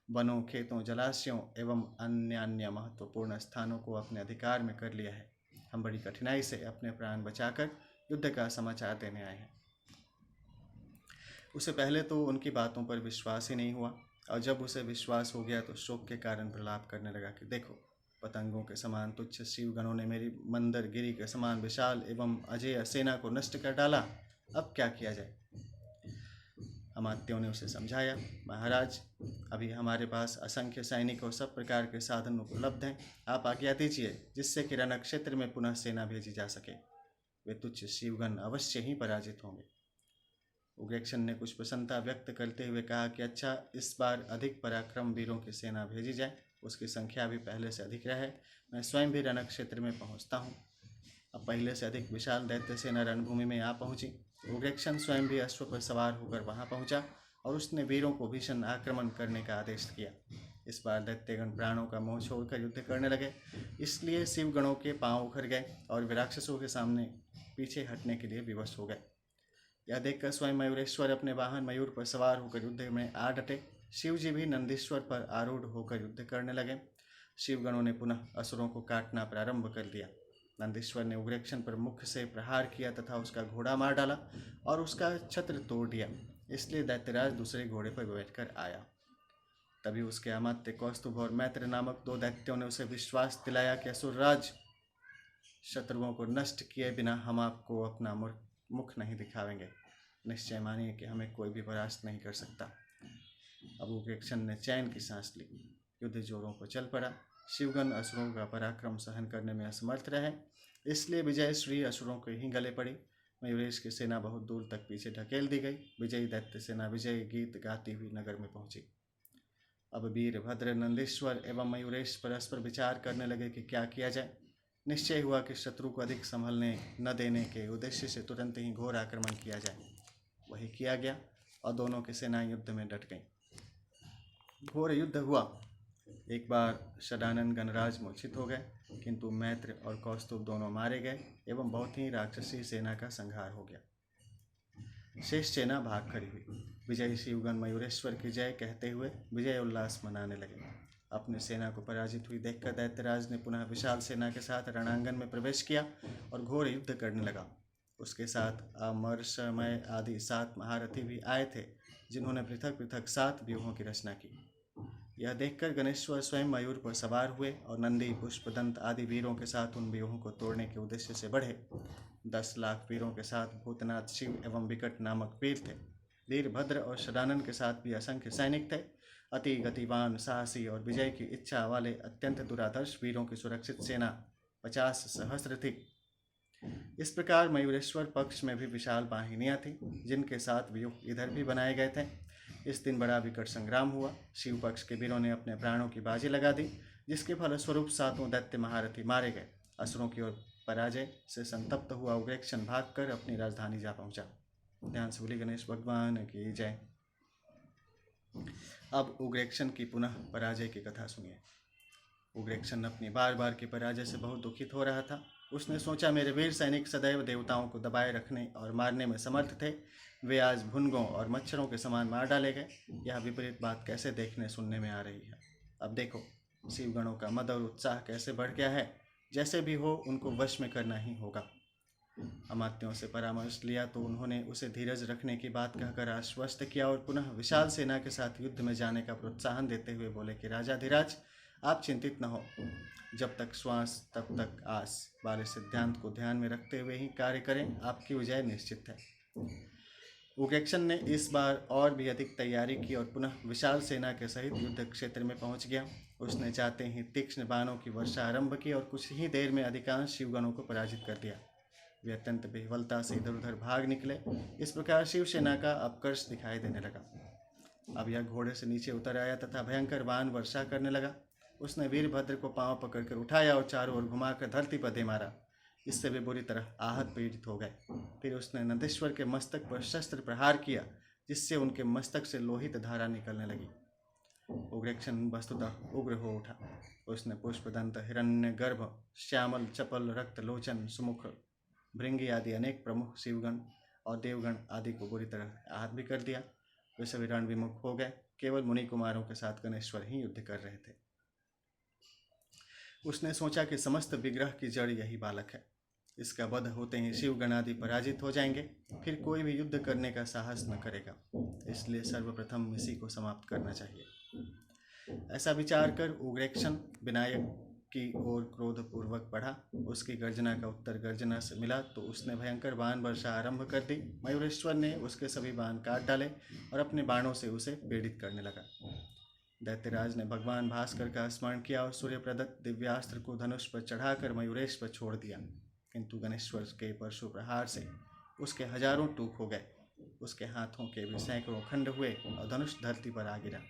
वनों, खेतों, जलाशयों एवं अन्य महत्वपूर्ण स्थानों को अपने अधिकार में कर लिया है। हम बड़ी कठिनाई से अपने प्राण बचाकर युद्ध का समाचार देने आए हैं। उसे पहले तो उनकी बातों पर विश्वास ही नहीं हुआ और जब उसे विश्वास हो गया तो शोक के कारण प्रलाप करने लगा कि देखो, पतंगों के समान तुच्छ शिवगणों ने मेरी मंदर गिरी के समान विशाल एवं अजेय सेना को नष्ट कर डाला। अब क्या किया जाए? अमात्यों ने उसे समझाया, महाराज, अभी हमारे पास असंख्य सैनिक और सब प्रकार के साधन उपलब्ध हैं। आप आज्ञा दीजिए जिससे कि रणक्षेत्र में पुनः सेना भेजी जा सके। वे तुच्छ शिवगण अवश्य ही पराजित होंगे। उग्रेक्षण ने कुछ प्रसन्नता व्यक्त करते हुए कहा कि अच्छा, इस बार अधिक पराक्रम वीरों की सेना भेजी जाए। उसकी संख्या भी पहले से अधिक रहे। मैं स्वयं भी रणक्षेत्र में पहुंचता हूं। अब पहले से अधिक विशाल दैत्य सेना रणभूमि में आ पहुंची। उग्रेक्षण स्वयं भी अश्व पर सवार होकर वहां पहुंचा और उसने वीरों को भीषण आक्रमण करने का आदेश किया। इस बार दैत्यगण प्राणों का मोह छोड़कर युद्ध करने लगे, इसलिए शिवगणों के पांव उखड़ गए और वे राक्षसों के सामने पीछे हटने के लिए विवश हो गए। यह देखकर स्वयं मयूरेश्वर अपने वाहन मयूर पर सवार होकर युद्ध में आ डटे। शिव जी भी नंदीश्वर पर आरूढ़ होकर युद्ध करने लगे। शिवगणों ने पुनः असुरों को काटना प्रारंभ कर दिया। नंदीश्वर ने उग्रेक्षण पर मुख से प्रहार किया तथा उसका घोड़ा मार डाला और उसका छत्र तोड़ दिया। इसलिए दैत्यराज दूसरे घोड़े पर बैठकर आया। तभी उसके अमात्य कौस्तुभ और मैत्र नामक 2 दैत्यों ने उसे विश्वास दिलाया कि असुरराज, शत्रुओं को नष्ट किए बिना हम आपको अपना मुख नहीं दिखावेंगे। निश्चय मानिए कि हमें कोई भी परास्त नहीं कर सकता। अब उग्रेक्षण ने चैन की सांस ली। युद्ध जोरों पर चल पड़ा। शिवगण असुरों का पराक्रम सहन करने में असमर्थ रहे, इसलिए विजय श्री असुरों के ही गले पड़ी। मयूरेश की सेना बहुत दूर तक पीछे ढकेल दी गई। विजयी दैत्य सेना विजय गीत गाती हुई नगर में पहुंची। अब वीरभद्र, नंदीश्वर एवं मयूरेश परस्पर विचार करने लगे कि क्या किया जाए। निश्चय हुआ कि शत्रु को अधिक संभलने न देने के उद्देश्य से तुरंत ही घोर आक्रमण किया जाए। वही किया गया और दोनों की सेनाएं युद्ध में डट गईं। घोर युद्ध हुआ। एक बार षडानन गणराज मूर्छित हो गए, किंतु मैत्र और कौस्तुभ दोनों मारे गए एवं बहुत ही राक्षसी सेना का संहार हो गया। शेष सेना भाग खड़ी हुई। विजयी शिवगण मयूरेश्वर की जय कहते हुए विजय उल्लास मनाने लगे। अपनी सेना को पराजित हुई देखकर दैत्यराज ने पुनः विशाल सेना के साथ रणांगन में प्रवेश किया और घोर युद्ध करने लगा। उसके साथ अमरसमय आदि 7 महारथी भी आए थे, जिन्होंने पृथक पृथक 7 व्यूहों की रचना की। यह देखकर गणेश्वर स्वयं मयूर पर सवार हुए और नंदी, पुष्पदंत आदि वीरों के साथ उन व्यूहों को तोड़ने के उद्देश्य से बढ़े। 10 लाख वीरों के साथ भूतनाथ, शिव एवं विकट नामक वीर थे। वीरभद्र और षडानन के साथ भी असंख्य सैनिक थे। अति गतिवान, साहसी और विजय की इच्छा वाले अत्यंत दुराधर्ष वीरों की सुरक्षित सेना 50 सहस्त्र थी। इस प्रकार मयूरेश्वर पक्ष में भी विशाल वाहिनियाँ थीं, जिनके साथ व्यूह इधर भी बनाए गए थे। इस दिन बड़ा विकट संग्राम हुआ। शिव पक्ष के वीरों ने अपने प्राणों की बाजी लगा दी, जिसके फलस्वरूप 7 दैत्य महारथी मारे गए। असुरों की ओर पराजय से संतप्त हुआ उग्रेक्षण भागकर अपनी राजधानी जा पहुंचा। ध्यान से बोली गणेश भगवान की जय। अब उग्रेक्षण की पुनः पराजय की कथा सुनिए। उग्रेक्षण अपनी बार बार की पराजय से बहुत दुखित हो रहा था। उसने सोचा, मेरे वीर सैनिक सदैव देवताओं को दबाए रखने और मारने में समर्थ थे, वे आज भुनगों और मच्छरों के समान मार डाले गए। यह विपरीत बात कैसे देखने सुनने में आ रही है। अब देखो, शिवगणों का मद और उत्साह कैसे बढ़ गया है। जैसे भी हो, उनको वश में करना ही होगा। अमात्यों से परामर्श लिया तो उन्होंने उसे धीरज रखने की बात कहकर आश्वस्त किया और पुनः विशाल सेना के साथ युद्ध में जाने का प्रोत्साहन देते हुए बोले कि राजाधिराज, आप चिंतित न हो। जब तक श्वास तब तक आस वाले सिद्धांत को ध्यान में रखते हुए ही कार्य करें, आपकी विजय निश्चित है। उग्रेक्षण ने इस बार और भी अधिक तैयारी की और पुनः विशाल सेना के सहित युद्ध क्षेत्र में पहुंच गया। उसने जाते ही तीक्ष्ण बाणों की वर्षा आरंभ की और कुछ ही देर में अधिकांश शिवगणों को पराजित कर दिया। वे अत्यंत विह्वलता से इधर उधर भाग निकले। इस प्रकार शिवसेना का अपकर्ष दिखाई देने लगा। अब यह घोड़े से नीचे उतर आया तथा भयंकर बाण वर्षा करने लगा। उसने वीरभद्र को पांव पकड़कर उठाया और चारों ओर घुमाकर धरती पर दे मारा। इससे वे बुरी तरह आहत पीड़ित हो गए। फिर उसने नंदीश्वर के मस्तक पर शस्त्र प्रहार किया, जिससे उनके मस्तक से लोहित धारा निकलने लगी। उग्रेक्षण वस्तुतः उग्र हो उठा। उसने पुष्पदंत, हिरण्यगर्भ, श्यामल, चपल, रक्त लोचन, सुमुख, भृंगी आदि अनेक प्रमुख शिवगण और देवगण आदि को बुरी तरह आहत भी कर दिया। वे सभी रण विमुख हो गए। केवल मुनि कुमारों के साथ गणेश्वर ही युद्ध कर रहे थे। उसने सोचा कि समस्त विग्रह की जड़ यही बालक है। इसका वध होते ही शिवगण आदि पराजित हो जाएंगे, फिर कोई भी युद्ध करने का साहस न करेगा। इसलिए सर्वप्रथम इसी को समाप्त करना चाहिए। ऐसा विचार कर उग्रेक्षण विनायक की ओर क्रोधपूर्वक बढ़ा। उसकी गर्जना का उत्तर गर्जना से मिला तो उसने भयंकर बाण वर्षा आरंभ कर दी। मयूरेश्वर ने उसके सभी बाण काट डाले और अपने बाणों से उसे पीड़ित करने लगा। दैत्यराज ने भगवान भास्कर का स्मरण किया और सूर्य प्रदत्त दिव्यास्त्र को धनुष पर चढ़ाकर मयूरेश पर छोड़ दिया, किंतु गणेश्वर के परशु प्रहार से उसके हजारों टूक हो गए। उसके हाथों के भी सैकड़ों खंड हुए और धनुष धरती पर आ गिरा।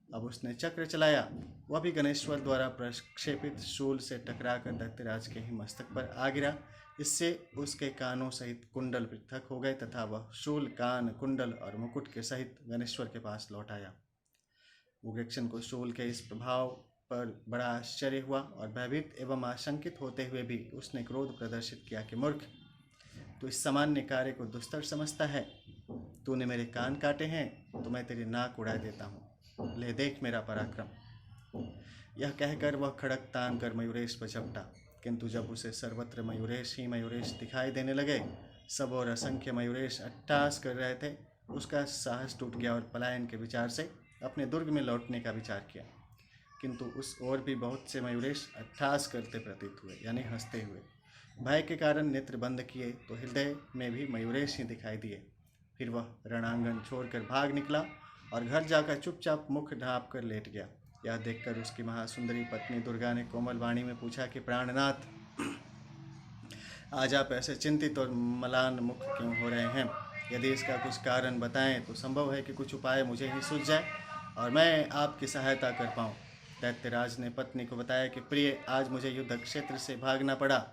अब उसने चक्र चलाया, वह भी गणेश्वर द्वारा प्रक्षेपित शूल से टकराकर दैत्यराज के ही मस्तक पर आ गिरा। इससे उसके कानों सहित कुंडल पृथक हो गए तथा वह शूल, कान, कुंडल और मुकुट के सहित गणेश्वर के पास लौट आया। उग्रेक्षण को शूल के इस प्रभाव पर बड़ा आश्चर्य हुआ और भयभीत एवं आशंकित होते हुए भी उसने क्रोध प्रदर्शित किया कि मूर्ख, तो इस सामान्य कार्य को दुस्तर समझता है। तूने मेरे कान काटे हैं तो मैं तेरी नाक उड़ा देता हूँ, ले देख मेरा पराक्रम। यह कहकर वह खड़क तान कर मयूरेश पर झपटा, किंतु जब उसे सर्वत्र मयूरेश ही मयूरेश दिखाई देने लगे, सब और असंख्य मयूरेश अट्टहास कर रहे थे, उसका साहस टूट गया और पलायन के विचार से अपने दुर्ग में लौटने का विचार किया। किंतु उस ओर भी बहुत से मयूरेश अट्टहास करते प्रतीत हुए, यानी हंसते हुए। भय के कारण नेत्र बंद किए तो हृदय में भी मयूरेश ही दिखाई दिए। फिर वह रणांगन छोड़कर भाग निकला और घर जाकर चुपचाप मुख ढाँप कर लेट गया। यह देखकर उसकी महासुंदरी पत्नी दुर्गा ने कोमल वाणी में पूछा कि प्राणनाथ, आज आप ऐसे चिंतित और मलान मुख क्यों हो रहे हैं? यदि इसका कुछ कारण बताएं तो संभव है कि कुछ उपाय मुझे ही सूझ जाए और मैं आपकी सहायता कर पाऊँ। दैत्यराज ने पत्नी को बताया कि प्रिय, आज मुझे युद्ध क्षेत्र से भागना पड़ा।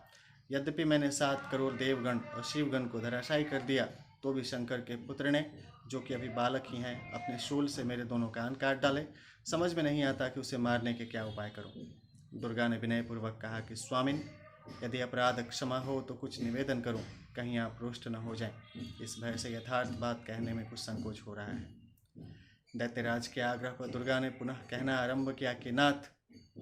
यद्यपि मैंने 7 करोड़ देवगण और शिवगण को धराशायी कर दिया, तो भी शंकर के पुत्र ने, जो कि अभी बालक ही हैं, अपने शूल से मेरे दोनों कान काट डाले। समझ में नहीं आता कि उसे मारने के क्या उपाय करूं। दुर्गा ने विनयपूर्वक कहा कि स्वामिन, यदि अपराध क्षमा हो तो कुछ निवेदन करूं, कहीं आप रुष्ट न हो जाएं। इस भय से यथार्थ बात कहने में कुछ संकोच हो रहा है। दैत्यराज के आग्रह पर दुर्गा ने पुनः कहना आरंभ किया कि नाथ,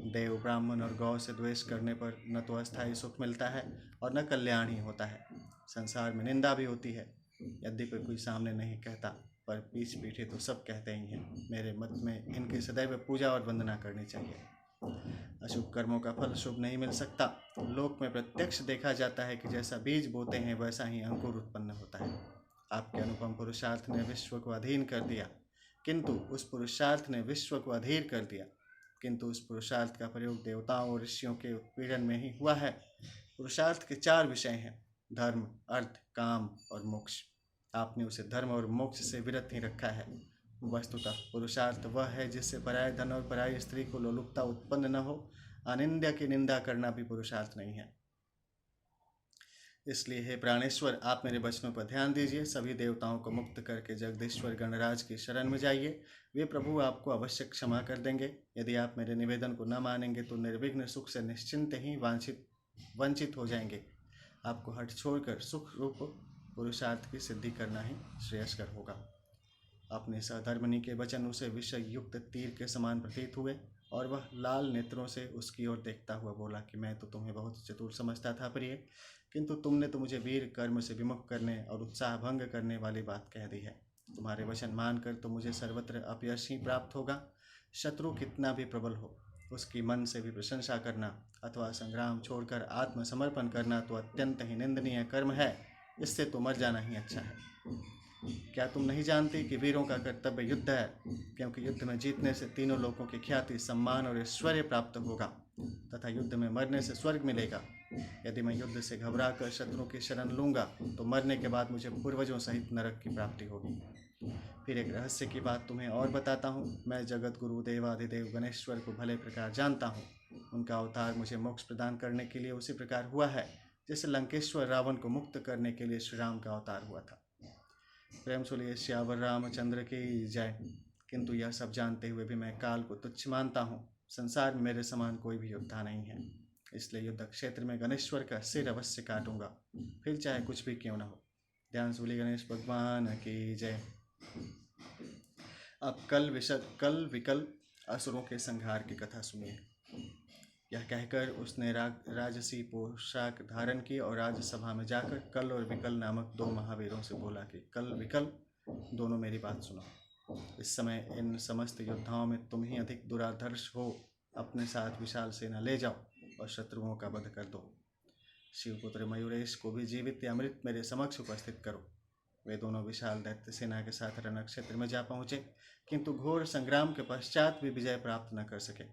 देव, ब्राह्मण और गौ से द्वेष करने पर न तो अस्थायी सुख मिलता है और न कल्याण ही होता है। संसार में निंदा भी होती है, यद्यपि कोई सामने नहीं कहता, पर पीछ पीछे तो सब कहते ही हैं। मेरे मत में इनकी सदैव पूजा और वंदना करनी चाहिए। अशुभ कर्मों का फल शुभ नहीं मिल सकता। लोक में प्रत्यक्ष देखा जाता है कि जैसा बीज बोते हैं वैसा ही अंकुर उत्पन्न होता है। आपके अनुपम पुरुषार्थ ने विश्व को अधीन कर दिया, किंतु उस पुरुषार्थ ने विश्व को अधीर कर दिया, किंतु उस पुरुषार्थ का प्रयोग देवताओं और ऋषियों के उत्पीड़न में ही हुआ है। पुरुषार्थ के 4 विषय हैं: धर्म, अर्थ, काम और मोक्ष। आपने उसे धर्म और मोक्ष से विरत ही रखा है। वस्तुतः पुरुषार्थ वह है जिससे पराये धन और पराई स्त्री को लोलुपता उत्पन्न न हो। अनिंद्य की निंदा करना भी पुरुषार्थ नहीं है। इसलिए हे प्राणेश्वर, आप मेरे वचनों पर ध्यान दीजिए। सभी देवताओं को मुक्त करके जगदीश्वर गणराज की शरण में जाइए। वे प्रभु आपको अवश्य क्षमा कर देंगे। यदि आप मेरे निवेदन को न मानेंगे तो निर्विघ्न सुख से निश्चिंत ही वंचित हो जाएंगे। आपको हट छोड़कर सुख रूप पुरुषार्थ की सिद्धि करना ही श्रेयस्कर होगा। अपने सहधर्मिणी के वचन उसे विषय युक्त तीर के समान प्रतीत हुए और वह लाल नेत्रों से उसकी ओर देखता हुआ बोला कि मैं तो तुम्हें बहुत चतुर समझता था प्रिय, किंतु तुमने तो मुझे वीर कर्म से विमुख करने और उत्साह भंग करने वाली बात कह दी है। तुम्हारे वचन मानकर तो मुझे सर्वत्र अपयश ही प्राप्त होगा। शत्रु कितना भी प्रबल हो, उसकी मन से भी प्रशंसा करना अथवा संग्राम छोड़कर आत्मसमर्पण करना तो अत्यंत ही निंदनीय कर्म है। इससे तो मर जाना ही अच्छा है। क्या तुम नहीं जानती कि वीरों का कर्तव्य युद्ध है, क्योंकि युद्ध में जीतने से तीनों लोगों की ख्याति, सम्मान और ऐश्वर्य प्राप्त होगा तथा युद्ध में मरने से स्वर्ग मिलेगा। यदि मैं युद्ध से घबराकर शत्रु की शरण लूंगा तो मरने के बाद मुझे पूर्वजों सहित नरक की प्राप्ति होगी। फिर एक रहस्य की बात तुम्हें और बताता हूँ। मैं जगत गुरु देवाधिदेव गणेश्वर को भले प्रकार जानता हूँ। उनका अवतार मुझे मोक्ष प्रदान करने के लिए उसी प्रकार हुआ है जैसे लंकेश्वर रावण को मुक्त करने के लिए श्री राम का अवतार हुआ था। प्रेम सुलिए श्यावर रामचंद्र की जय। किंतु यह सब जानते हुए भी मैं काल को तुच्छ मानता हूँ। संसार में मेरे समान कोई भी योद्धा नहीं है, इसलिए युद्ध क्षेत्र में गणेश्वर का सिर अवश्य काटूंगा, फिर चाहे कुछ भी क्यों न हो। ध्यान सुली गणेश भगवान की जय। अब कल विकल असुरों के संहार की कथा सुनिए। यह कहकर उसने राजसी पोशाक धारण की और राजसभा में जाकर कल और विकल नामक 2 महावीरों से बोला कि कल विकल दोनों मेरी बात सुनो। इस समय इन समस्त योद्धाओं में तुम ही अधिक दुराधर्ष हो। अपने साथ विशाल सेना ले जाओ और शत्रुओं का वध कर दो। शिवपुत्र मयूरेश को भी जीवित या मृत मेरे समक्ष उपस्थित करो। वे दोनों विशाल दैत्य सेना के साथ रण क्षेत्र में जा पहुँचे, किंतु घोर संग्राम के पश्चात भी विजय प्राप्त न कर सके।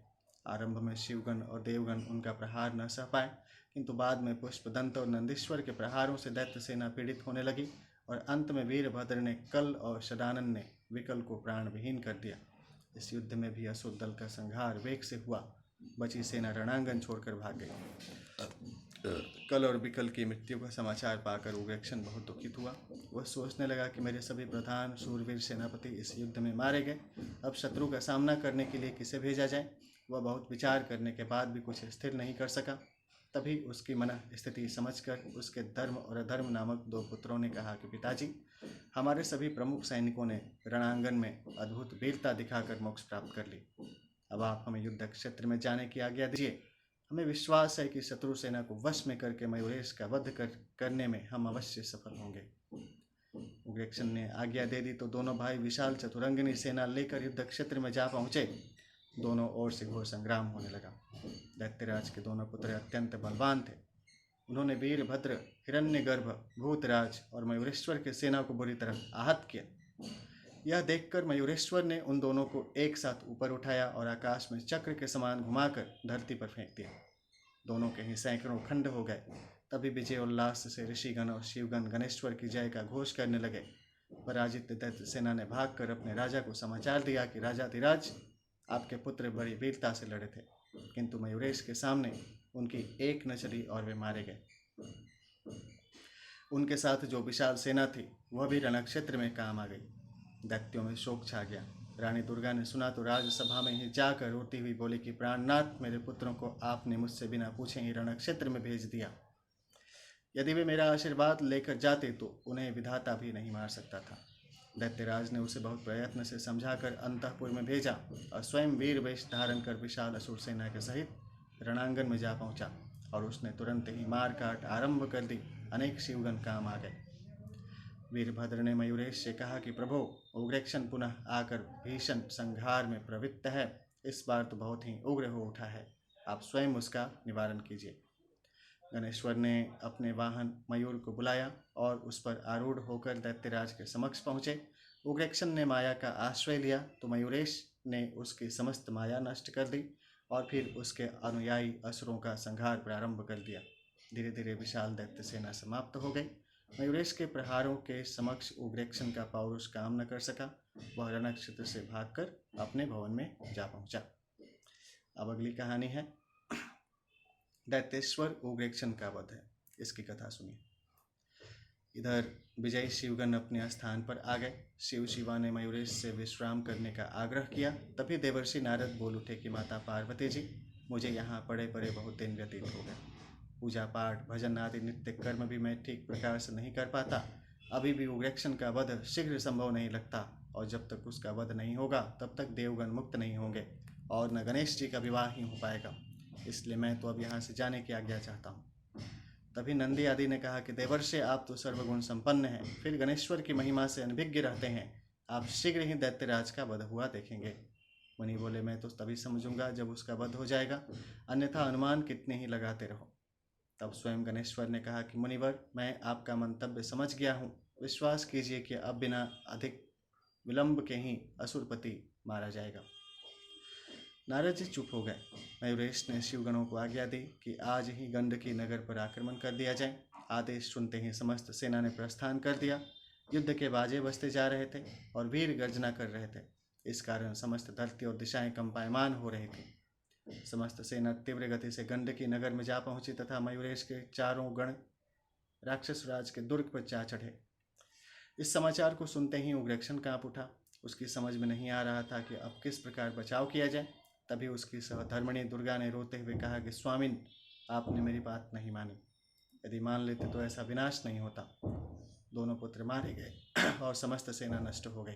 आरंभ में शिवगण और देवगण उनका प्रहार न सह पाए, किंतु बाद में पुष्पदंत और नंदीश्वर के प्रहारों से दैत्य सेना पीड़ित होने लगी और अंत में वीरभद्र ने कल और शदानन ने विकल को प्राण विहीन कर दिया। इस युद्ध में भी असुर दल का संहार वेग से हुआ। बची सेना रणांगन छोड़कर भाग गई। कल और विकल की मृत्यु का समाचार पाकर उग्रसेन बहुत दुखित हुआ। वह सोचने लगा कि मेरे सभी प्रधान शूरवीर सेनापति इस युद्ध में मारे गए, अब शत्रु का सामना करने के लिए किसे भेजा जाए। वह बहुत विचार करने के बाद भी कुछ स्थिर नहीं कर सका। तभी उसकी मन स्थिति समझकर उसके धर्म और अधर्म नामक 2 पुत्रों ने कहा कि पिताजी, हमारे सभी प्रमुख सैनिकों ने रणांगन में अद्भुत वीरता दिखाकर मोक्ष प्राप्त कर ली। अब आप हमें युद्ध क्षेत्र में जाने की आज्ञा दीजिए। हमें विश्वास है कि शत्रु सेना को वश में करके मयूरेश का वध करने में हम अवश्य सफल होंगे। उग्रसेन ने आज्ञा दे दी तो दोनों भाई विशाल चतुरंगिनी सेना लेकर युद्ध क्षेत्र में जा पहुँचे। दोनों ओर से घोर संग्राम होने लगा। दैत्यराज के दोनों पुत्र अत्यंत बलवान थे। उन्होंने वीरभद्र, हिरण्यगर्भ, भूतराज और मयूरेश्वर की सेना को बुरी तरह आहत किया। यह देखकर मयूरेश्वर ने उन दोनों को एक साथ ऊपर उठाया और आकाश में चक्र के समान घुमाकर धरती पर फेंक दिया। दोनों के ही सैकड़ों खंड हो गए। तभी विजय उल्लास से ऋषिगण और शिवगण गणेश्वर की जय का घोष करने लगे। पराजित दैत्य सेना ने भागकर अपने राजा को समाचार दिया कि राजाधिराज, आपके पुत्र बड़ी वीरता से लड़े थे, किंतु मयूरेश के सामने उनकी एक न चली और वे मारे गए। उनके साथ जो विशाल सेना थी वह भी रणक्षेत्र में काम आ गई। दैत्यों में शोक छा गया। रानी दुर्गा ने सुना तो राजसभा में ही जाकर रोती हुई बोली कि प्राणनाथ, मेरे पुत्रों को आपने मुझसे बिना पूछे ही रणक्षेत्र में भेज दिया। यदि वे मेरा आशीर्वाद लेकर जाते तो उन्हें विधाता भी नहीं मार सकता था। दैत्यराज ने उसे बहुत प्रयत्न से समझाकर अंतःपुर में भेजा और स्वयं वीर वेश धारण कर विशाल असुर सेना के सहित रणांगन में जा पहुंचा और उसने तुरंत ही मार काट आरंभ कर दी। अनेक शिवगण काम आ गए। वीरभद्र ने मयूरेश से कहा कि प्रभो, उग्रसेन पुनः आकर भीषण संहार में प्रवृत्त है। इस बार तो बहुत ही उग्र हो उठा है, आप स्वयं उसका निवारण कीजिए। गणेश्वर ने अपने वाहन मयूर को बुलाया और उस पर आरूढ़ होकर दैत्यराज के समक्ष पहुँचे। उग्रसेन ने माया का आश्रय लिया तो मयूरेश ने उसकी समस्त माया नष्ट कर दी और फिर उसके अनुयायी असुरों का संहार प्रारंभ कर दिया। धीरे धीरे विशाल दैत्य सेना समाप्त हो गई। मयूरेश के प्रहारों के समक्ष उग्रेक्षण का पौरुष काम न कर सका। वह रणक्षेत्र से भागकर अपने भवन में जा पहुंचा। अब अगली कहानी है दैत्येश्वर उग्रेक्षण का वध है। इसकी कथा सुनिए। इधर विजयी शिवगण अपने स्थान पर आ गए। शिव शिवा ने मयूरेश से विश्राम करने का आग्रह किया। तभी देवर्षि नारद बोल उठे कि माता पार्वती जी, मुझे यहाँ पड़े पड़े बहुत दिन व्यतीत हो गए। पूजा पाठ भजन आदि नित्य कर्म भी मैं ठीक प्रकार से नहीं कर पाता। अभी भी उग्रेक्षण का वध शीघ्र संभव नहीं लगता, और जब तक उसका वध नहीं होगा तब तक देवगण मुक्त नहीं होंगे और न गणेश जी का विवाह ही हो पाएगा। इसलिए मैं तो अब यहाँ से जाने की आज्ञा चाहता हूँ। तभी नंदी आदि ने कहा कि देवर्षि, आप तो सर्वगुण संपन्न हैं, फिर गणेश्वर की महिमा से अनभिज्ञ रहते हैं। आप शीघ्र ही दैत्यराज का वध हुआ देखेंगे। मुनि बोले, मैं तो तभी समझूंगा जब उसका वध हो जाएगा, अन्यथा अनुमान कितने ही लगाते रहो। तब स्वयं गणेश्वर ने कहा कि मुनिवर, मैं आपका मंतव्य समझ गया हूँ। विश्वास कीजिए कि अब बिना अधिक विलंब के ही असुरपति मारा जाएगा। नारद जी चुप हो गए। मयूरेश ने शिवगणों को आज्ञा दी कि आज ही गंडकी नगर पर आक्रमण कर दिया जाए। आदेश सुनते ही समस्त सेना ने प्रस्थान कर दिया। युद्ध के बाजे बजते जा रहे थे और वीर गर्जना कर रहे थे। इस कारण समस्त धरती और दिशाएं कंपायमान हो रही थी। समस्त सेना तीव्र गति से गंडकी नगर में जा पहुंची तथा मयूरेश के चारों गण राक्षस राज के दुर्ग पर जा चढ़े। इस समाचार को सुनते ही उग्रेक्षण कांप उठा। उसकी समझ में नहीं आ रहा था कि अब किस प्रकार बचाव किया जाए। तभी उसकी सहधर्मिणी दुर्गा ने रोते हुए कहा कि स्वामिन, आपने मेरी बात नहीं मानी। यदि मान लेते तो ऐसा विनाश नहीं होता। दोनों पुत्र मारे गए और समस्त सेना नष्ट हो गई।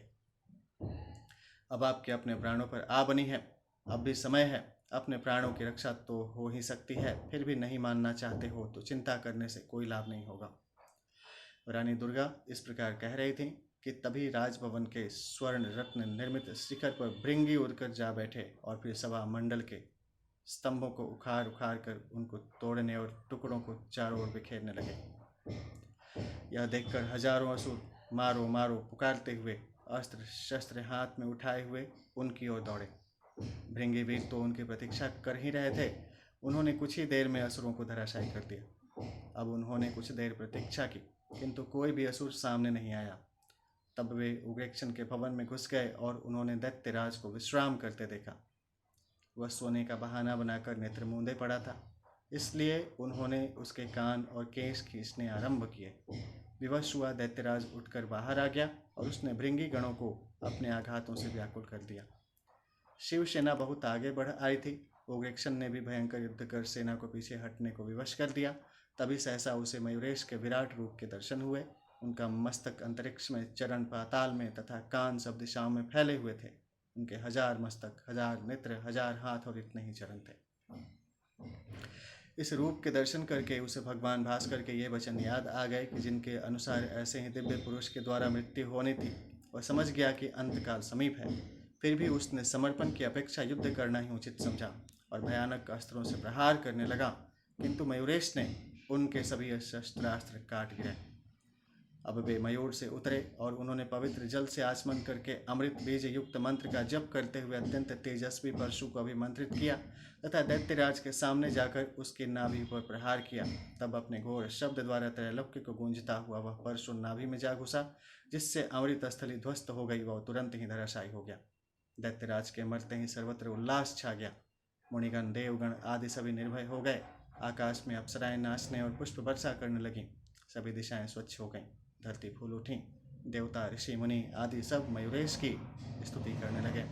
अब आपके अपने प्राणों पर आ बनी है। अब भी समय है। अपने प्राणों की रक्षा तो हो ही सकती है, फिर भी नहीं मानना चाहते हो तो चिंता करने से कोई लाभ नहीं होगा। रानी दुर्गा इस प्रकार कह रही थी कि तभी राजभवन के स्वर्ण रत्न निर्मित शिखर पर भृंगी उड़कर जा बैठे और फिर सभा मंडल के स्तंभों को उखाड़ उखाड़ कर उनको तोड़ने और टुकड़ों को चारों ओर बिखेरने लगे। यह देखकर हजारों असुर मारो मारो पुकारते हुए अस्त्र शस्त्र हाथ में उठाए हुए उनकी ओर दौड़े। भृंगी वीर तो उनकी प्रतीक्षा कर ही रहे थे। उन्होंने कुछ ही देर में असुरों को धराशायी कर दिया। अब उन्होंने कुछ देर प्रतीक्षा की, किंतु कोई भी असुर सामने नहीं आया। तब वे उग्रेक्षण के भवन में घुस गए और उन्होंने दैत्यराज को विश्राम करते देखा। वह सोने का बहाना बनाकर नेत्र मूंदे पड़ा था, इसलिए उन्होंने उसके कान और केश खींचने आरंभ किए। विवश हुआ दैत्यराज उठकर बाहर आ गया और उसने भृंगी गणों को अपने आघातों से व्याकुल कर दिया। शिव सेना बहुत आगे बढ़ आई थी। उग्रेक्षण ने भी भयंकर युद्ध कर सेना को पीछे हटने को विवश कर दिया। तभी सहसा उसे मयूरेश के विराट रूप के दर्शन हुए। उनका मस्तक अंतरिक्ष में, चरण पाताल में तथा कान सब दिशाओं में फैले हुए थे। उनके 1000 मस्तक, 1000 नेत्र, 1000 हाथ और इतने ही चरण थे। इस रूप के दर्शन करके उसे भगवान भास्कर के ये वचन याद आ गए कि जिनके अनुसार ऐसे ही दिव्य पुरुष के द्वारा मृत्यु होनी थी। वह समझ गया कि अंतकाल समीप है। फिर भी उसने समर्पण की अपेक्षा युद्ध करना ही उचित समझा और भयानक अस्त्रों से प्रहार करने लगा, किंतु मयूरेश ने उनके सभी शस्त्रास्त्र काट गिराए। अब वे मयूर से उतरे और उन्होंने पवित्र जल से आचमन करके अमृत बीज युक्त मंत्र का जप करते हुए अत्यंत तेजस्वी परशु को अभिमंत्रित किया तथा दैत्यराज के सामने जाकर उसके नाभि पर प्रहार किया। तब अपने घोर शब्द द्वारा त्रैलोक्य को गूंजता हुआ वह परशु नाभि में जा घुसा, जिससे अमृत स्थली ध्वस्त हो गई। वह तुरंत ही धराशायी हो गया। दैत्यराज के मरते ही सर्वत्र उल्लास छा गया। मुनिगण, देवगण आदि सभी निर्भय हो गए। आकाश में अप्सराएं नाचने और पुष्प वर्षा करने लगीं। सभी दिशाएं स्वच्छ हो गईं। धरती फूल उठी। देवता, ऋषि, मुनि आदि सब मयूरेश की स्तुति करने लगे।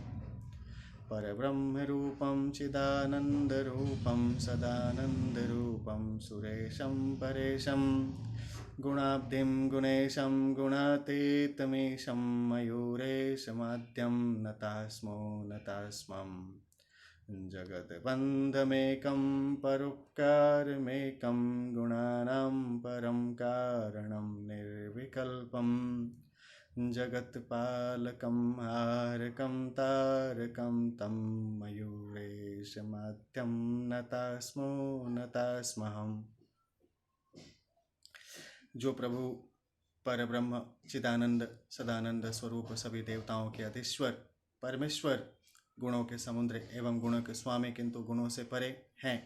परब्रह्म रूपम चिदानंद रूपम सदानंद रूपम सुरेशम परेशम गुणाब्धिम गुणेशम गुणातीतमीशं मयूरेशमाद्यं नतास्मो नतास्मम् जगद्बन्धमेकं परोपकारमेकं गुणानां परं कारणं निर्विकल्पं जगत्पालकं हारकं तारकं तं मयूरेशमाद्यं नतास्मो नतास्महम्। जो प्रभु परब्रह्म चिदानंद सदानंद स्वरूप सभी देवताओं के अधीश्वर परमेश्वर, गुणों के समुद्र एवं गुणों के स्वामी किंतु गुणों से परे हैं,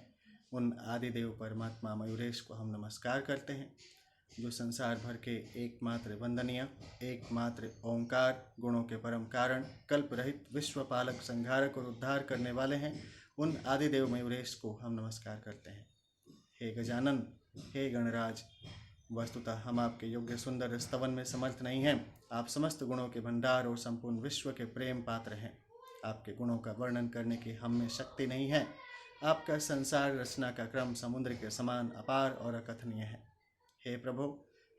उन आदिदेव परमात्मा मयूरेश को हम नमस्कार करते हैं, जो संसार भर के एकमात्र वंदनीय, एकमात्र ओंकार, गुणों के परम कारण, कल्प रहित विश्व पालक, संहारक और उद्धार करने वाले हैं। उन आदिदेव मयूरेश को हम नमस्कार करते हैं। हे गजानन, हे गणराज, वस्तुतः हम आपके योग्य सुंदर स्तवन में समर्थ नहीं हैं। आप समस्त गुणों के भंडार और संपूर्ण विश्व के प्रेम पात्र हैं। आपके गुणों का वर्णन करने की हम में शक्ति नहीं है। आपका संसार रचना का क्रम समुद्र के समान अपार और अकथनीय है। हे प्रभु,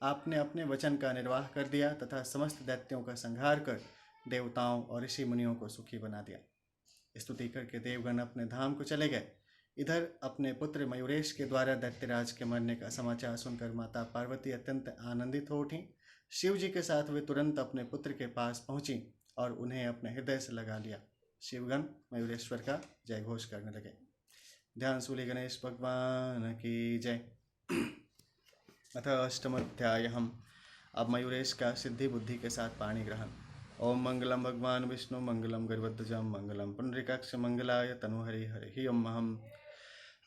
आपने अपने वचन का निर्वाह कर दिया तथा समस्त दैत्यों का संहार कर देवताओं और ऋषि मुनियों को सुखी बना दिया। स्तुति करके देवगण अपने धाम को चले गए। इधर अपने पुत्र मयूरेश के द्वारा दैत्यराज के मरने का समाचार सुनकर माता पार्वती अत्यंत आनंदित हो उठी। शिव जी के साथ वे तुरंत अपने पुत्र के पास पहुंची और उन्हें अपने हृदय से लगा लिया। शिवगण मयूरेश्वर का जय घोष करने लगे। ध्यान सूली गणेश भगवान की जय। अथ अष्टमोध्याय। हम अब मयूरेश का सिद्धि बुद्धि के साथ पाणी ग्रहण। ओम मंगलम भगवान विष्णु मंगलम गरुड़ध्वजम मंगलम पुंडरीकाक्ष मंगलाय तनुहरि हरि ओम। हम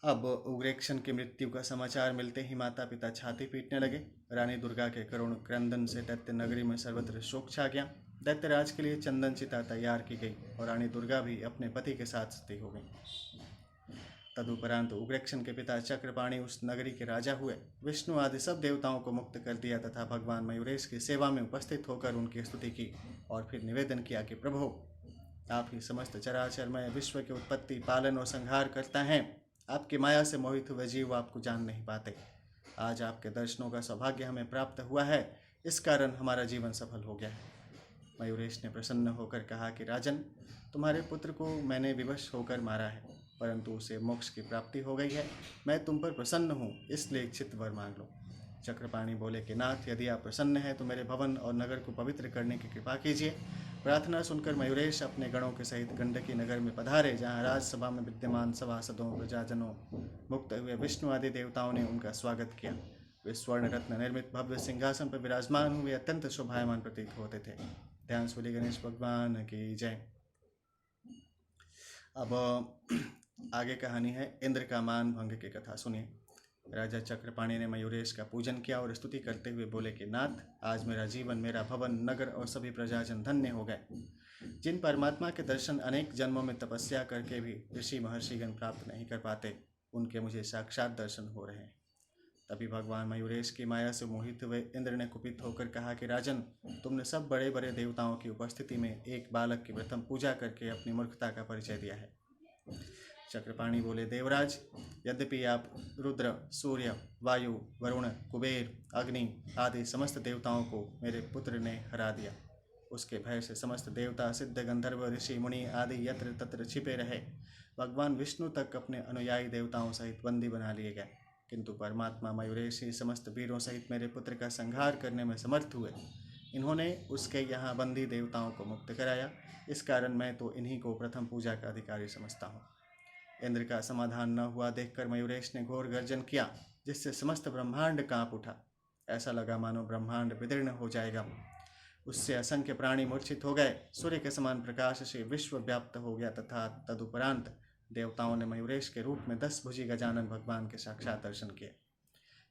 अब उग्रेक्षण की मृत्यु का समाचार मिलते ही माता पिता छाती पीटने लगे। रानी दुर्गा के करुण क्रंदन से दैत्य नगरी में सर्वत्र शोक छा गया। दैत्यराज के लिए चंदन चिता तैयार की गई और रानी दुर्गा भी अपने पति के साथ सती हो गई। तदुपरांत उग्रेक्षण के पिता चक्रपाणी उस नगरी के राजा हुए। विष्णु आदि सब देवताओं को मुक्त कर दिया तथा भगवान मयूरेश की सेवा में उपस्थित होकर उनकी स्तुति की और फिर निवेदन किया कि प्रभु, आप ही समस्त चराचरमय विश्व की उत्पत्ति, पालन और संहार करता हैं। आपकी माया से मोहित हुए जीव आपको जान नहीं पाते। आज आपके दर्शनों का सौभाग्य हमें प्राप्त हुआ है, इस कारण हमारा जीवन सफल हो गया है। मयूरेश ने प्रसन्न होकर कहा कि राजन, तुम्हारे पुत्र को मैंने विवश होकर मारा है, परंतु उसे मोक्ष की प्राप्ति हो गई है। मैं तुम पर प्रसन्न हूँ, इसलिए इच्छित वर मांग लो। चक्रपाणी बोले कि नाथ, यदि आप प्रसन्न हैं तो मेरे भवन और नगर को पवित्र करने की कृपा कीजिए। प्रार्थना सुनकर मयूरेश अपने गणों के सहित गंडकी नगर में पधारे, जहाँ राजसभा में विद्यमान सभासदों, प्रजाजनों, मुक्त हुए विष्णु आदि देवताओं ने उनका स्वागत किया। वे स्वर्ण रत्न निर्मित भव्य सिंहासन पर विराजमान हुए अत्यंत शोभायमान प्रतीत होते थे। ध्यान सूर्य गणेश भगवान की जय। अब आगे कहानी है इंद्र का मान भंग की कथा सुनिए। राजा चक्रपाणी ने मयूरेश का पूजन किया और स्तुति करते हुए बोले कि नाथ, आज मेरा जीवन, मेरा भवन, नगर और सभी प्रजाजन धन्य हो गए। जिन परमात्मा के दर्शन अनेक जन्मों में तपस्या करके भी ऋषि महर्षिगण प्राप्त नहीं कर पाते, उनके मुझे साक्षात दर्शन हो रहे हैं। तभी भगवान मयूरेश की माया से मोहित हुए इंद्र ने कुपित होकर कहा कि राजन, तुमने सब बड़े बड़े देवताओं की उपस्थिति में एक बालक की प्रथम पूजा करके अपनी मूर्खता का परिचय दिया है। चक्रपाणी बोले, देवराज, यद्यपि आप रुद्र, सूर्य, वायु, वरुण, कुबेर, अग्नि आदि समस्त देवताओं को मेरे पुत्र ने हरा दिया। उसके भय से समस्त देवता, सिद्ध, गंधर्व, ऋषि, मुनि आदि यत्र तत्र छिपे रहे। भगवान विष्णु तक अपने अनुयायी देवताओं सहित बंदी बना लिए गए, किंतु परमात्मा मयूरेश ही समस्त वीरों सहित मेरे पुत्र का संहार करने में समर्थ हुए। इन्होंने उसके यहाँ बंदी देवताओं को मुक्त कराया। इस कारण मैं तो इन्हीं को प्रथम पूजा का अधिकारी समझता हूँ। इंद्र का समाधान न हुआ देखकर मयूरेश ने घोर गर्जन किया, जिससे समस्त ब्रह्मांड कांप उठा। ऐसा लगा मानो ब्रह्मांड विदीर्ण हो जाएगा। उससे असंख्य प्राणी मूर्छित हो गए। सूर्य के समान प्रकाश से विश्व व्याप्त हो गया तथा तदुपरांत देवताओं ने मयूरेश के रूप में 10 भुजी गजानन भगवान के साक्षात दर्शन किए।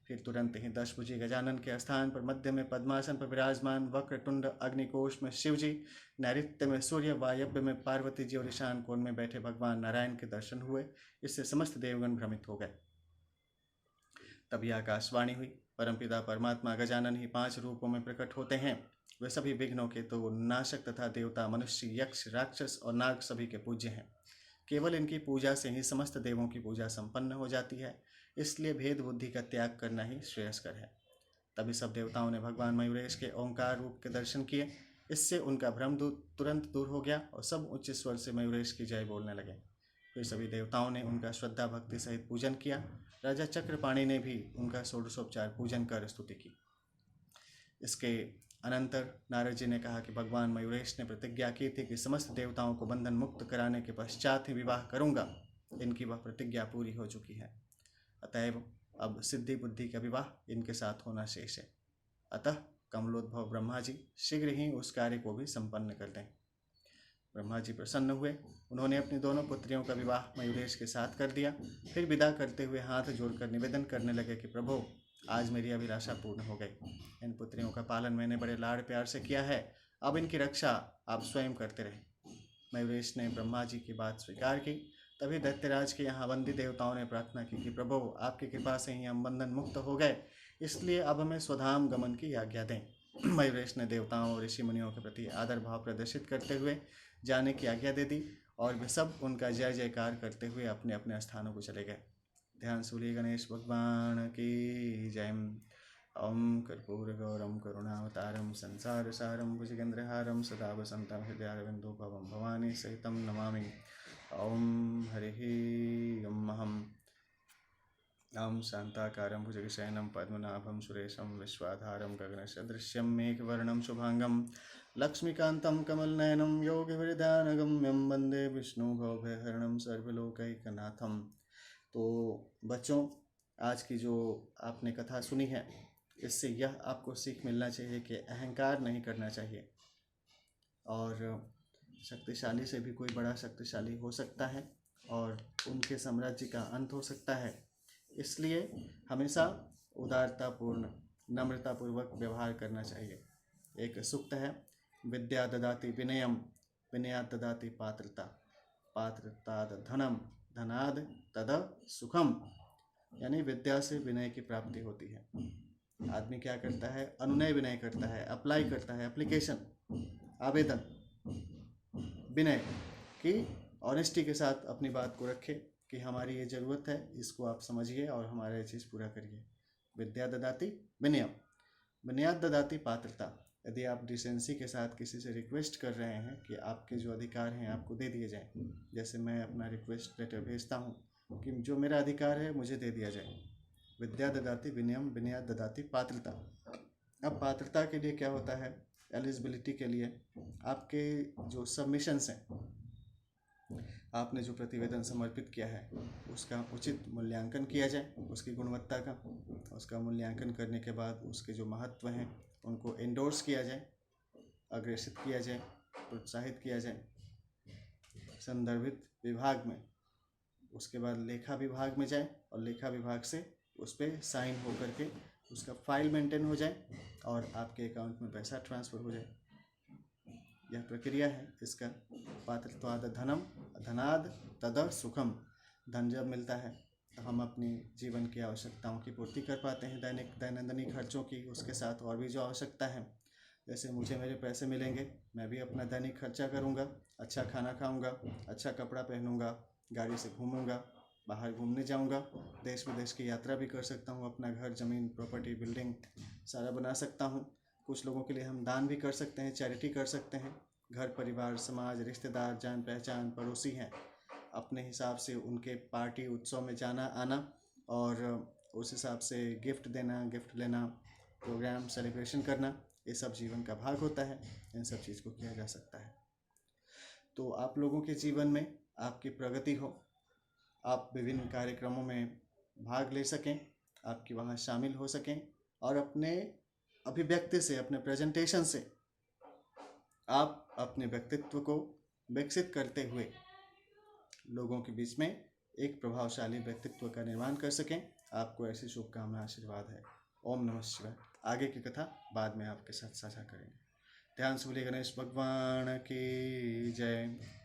फिर तुरंत ही 10 भुजी गजानन के स्थान पर मध्य में पद्मासन पर विराजमान वक्रतुंड, अग्निकोश में शिव जी, नैऋत्य में सूर्य, वायव्य में पार्वती जी और ईशान कोण में बैठे भगवान नारायण के दर्शन हुए। इससे समस्त देवगण भ्रमित हो गए। तभी आकाशवाणी हुई, परमपिता परमात्मा गजानन ही 5 रूपों में प्रकट होते हैं। वे सभी विघ्नों के तो नाशक तथा देवता, मनुष्य, यक्ष, राक्षस और नाग सभी के पूज्य हैं। केवल इनकी पूजा से ही समस्त देवों की पूजा संपन्न हो जाती है, इसलिए भेद बुद्धि का त्याग करना ही श्रेयस्कर है। तभी सब देवताओं ने भगवान मयूरेश के ओंकार रूप के दर्शन किए। इससे उनका भ्रम तुरंत दूर हो गया और सब उच्च स्वर से मयूरेश की जय बोलने लगे। फिर सभी देवताओं ने उनका श्रद्धा भक्ति सहित पूजन किया। राजा चक्रपाणी ने भी उनका षोडशोपचार पूजन कर स्तुति की। इसके अनंतर नारद जी ने कहा कि भगवान मयूरेश ने प्रतिज्ञा की थी कि समस्त देवताओं को बंधन मुक्त कराने के पश्चात ही विवाह करूंगा। इनकी वह प्रतिज्ञा पूरी हो चुकी है, अतएव अब सिद्धि बुद्धि का विवाह इनके साथ होना शेष है। अतः कमलोद्भव ब्रह्मा जी शीघ्र ही उस कार्य को भी संपन्न कर दें। ब्रह्मा जी प्रसन्न हुए। उन्होंने अपनी दोनों पुत्रियों का विवाह मयूरेश के साथ कर दिया। फिर विदा करते हुए हाथ जोड़कर निवेदन करने लगे कि प्रभु, आज मेरी अभिलाषा पूर्ण हो गई। इन पुत्रियों का पालन मैंने बड़े लाड़ प्यार से किया है, अब इनकी रक्षा आप स्वयं करते रहे। मयूरेश ने ब्रह्मा जी की बात स्वीकार की। तभी दैत्यराज के यहाँ वंदी देवताओं ने प्रार्थना की कि प्रभु, आपकी कृपा से ही हम बंधन मुक्त हो गए, इसलिए अब हमें स्वधाम गमन की आज्ञा दें। मयूरेश ने देवताओं और ऋषि मुनियों के प्रति आदर भाव प्रदर्शित करते हुए जाने की आज्ञा दे दी और वे सब उनका जय जयकार करते हुए अपने अपने स्थानों को चले गए। ध्यान सूर्य गणेश भगवान की जय। ओम कर्पूर गौरम करुणावतारम संसार सारम भुजगेन्द्रहारम सदा वसंतम हृदयारविंदो भवम भवानी सहितम नमामि। ओम हरिः ओम शांताकारं भुजगशयनं पद्मनाभं सुरेशं विश्वाधारं गगनसदृश्यं मेघवर्णं शुभांगं लक्ष्मीकान्तं कमलनयनं योगिवृद्धानगम्यं वन्दे विष्णुभवभयहरणं सर्वलोकैकनाथं। तो बच्चों, आज की जो आपने कथा सुनी है, इससे यह आपको सीख मिलना चाहिए कि अहंकार नहीं करना चाहिए और शक्तिशाली से भी कोई बड़ा शक्तिशाली हो सकता है और उनके साम्राज्य का अंत हो सकता है। इसलिए हमेशा उदारतापूर्ण नम्रतापूर्वक व्यवहार करना चाहिए। एक सूक्त है, विद्या ददाति विनयम, विनयात् ददाति पात्रता, पात्रताद धनम, धनाद तद सुखम। यानी विद्या से विनय की प्राप्ति होती है। आदमी क्या करता है? अनुनय विनय करता है, अप्लाई करता है, एप्लीकेशन, आवेदन, विनय की ऑनेस्टी के साथ अपनी बात को रखे कि हमारी ये ज़रूरत है, इसको आप समझिए और हमारा ये चीज़ पूरा करिए। विद्या ददाति विनयम, विनयात् ददाति पात्रता। यदि आप डिसेंसी के साथ किसी से रिक्वेस्ट कर रहे हैं कि आपके जो अधिकार हैं आपको दे दिए जाएं, जैसे मैं अपना रिक्वेस्ट लेटर भेजता हूं कि जो मेरा अधिकार है मुझे दे दिया जाए। विद्या ददाति विनयम, विनयात् ददाति पात्रता। अब पात्रता के लिए क्या होता है? एलिजिबिलिटी के लिए आपके जो सबमिशंस हैं, आपने जो प्रतिवेदन समर्पित किया है उसका उचित मूल्यांकन किया जाए, उसकी गुणवत्ता का। उसका मूल्यांकन करने के बाद उसके जो महत्व हैं उनको एंडोर्स किया जाए, अग्रेसित किया जाए, प्रोत्साहित किया जाए संदर्भित विभाग में। उसके बाद लेखा विभाग में जाए और लेखा विभाग से उस पर साइन हो करके उसका फाइल मेंटेन हो जाए और आपके अकाउंट में पैसा ट्रांसफ़र हो जाए। यह प्रक्रिया है इसका। पात्रत्वाद धनम, धनाद तद सुखम। धन जब मिलता है तो हम अपनी जीवन की आवश्यकताओं की पूर्ति कर पाते हैं, दैनंदिन खर्चों की। उसके साथ और भी जो आवश्यकता है, जैसे मुझे मेरे पैसे मिलेंगे, मैं भी अपना दैनिक खर्चा करूँगा, अच्छा खाना खाऊँगा, अच्छा कपड़ा पहनूँगा, गाड़ी से घूमूँगा, बाहर घूमने जाऊँगा, देश विदेश की यात्रा भी कर सकता हूँ, अपना घर, ज़मीन, प्रॉपर्टी, बिल्डिंग सारा बना सकता हूँ। कुछ लोगों के लिए हम दान भी कर सकते हैं, चैरिटी कर सकते हैं। घर परिवार, समाज, रिश्तेदार, जान पहचान, पड़ोसी हैं, अपने हिसाब से उनके पार्टी उत्सव में जाना आना और उस हिसाब से गिफ्ट देना, गिफ्ट लेना, प्रोग्राम सेलिब्रेशन करना, ये सब जीवन का भाग होता है। इन सब चीज़ को किया जा सकता है। तो आप लोगों के जीवन में आपकी प्रगति हो, आप विभिन्न कार्यक्रमों में भाग ले सकें, आपकी वहाँ शामिल हो सकें और अपने अभिव्यक्ति से, अपने प्रेजेंटेशन से आप अपने व्यक्तित्व को विकसित करते हुए लोगों के बीच में एक प्रभावशाली व्यक्तित्व का निर्माण कर सकें। आपको ऐसी शुभकामना, आशीर्वाद है। ओम नमः शिवाय। आगे की कथा बाद में आपके साथ साझा करेंगे। ध्यान से बोलिए गणेश भगवान की जय।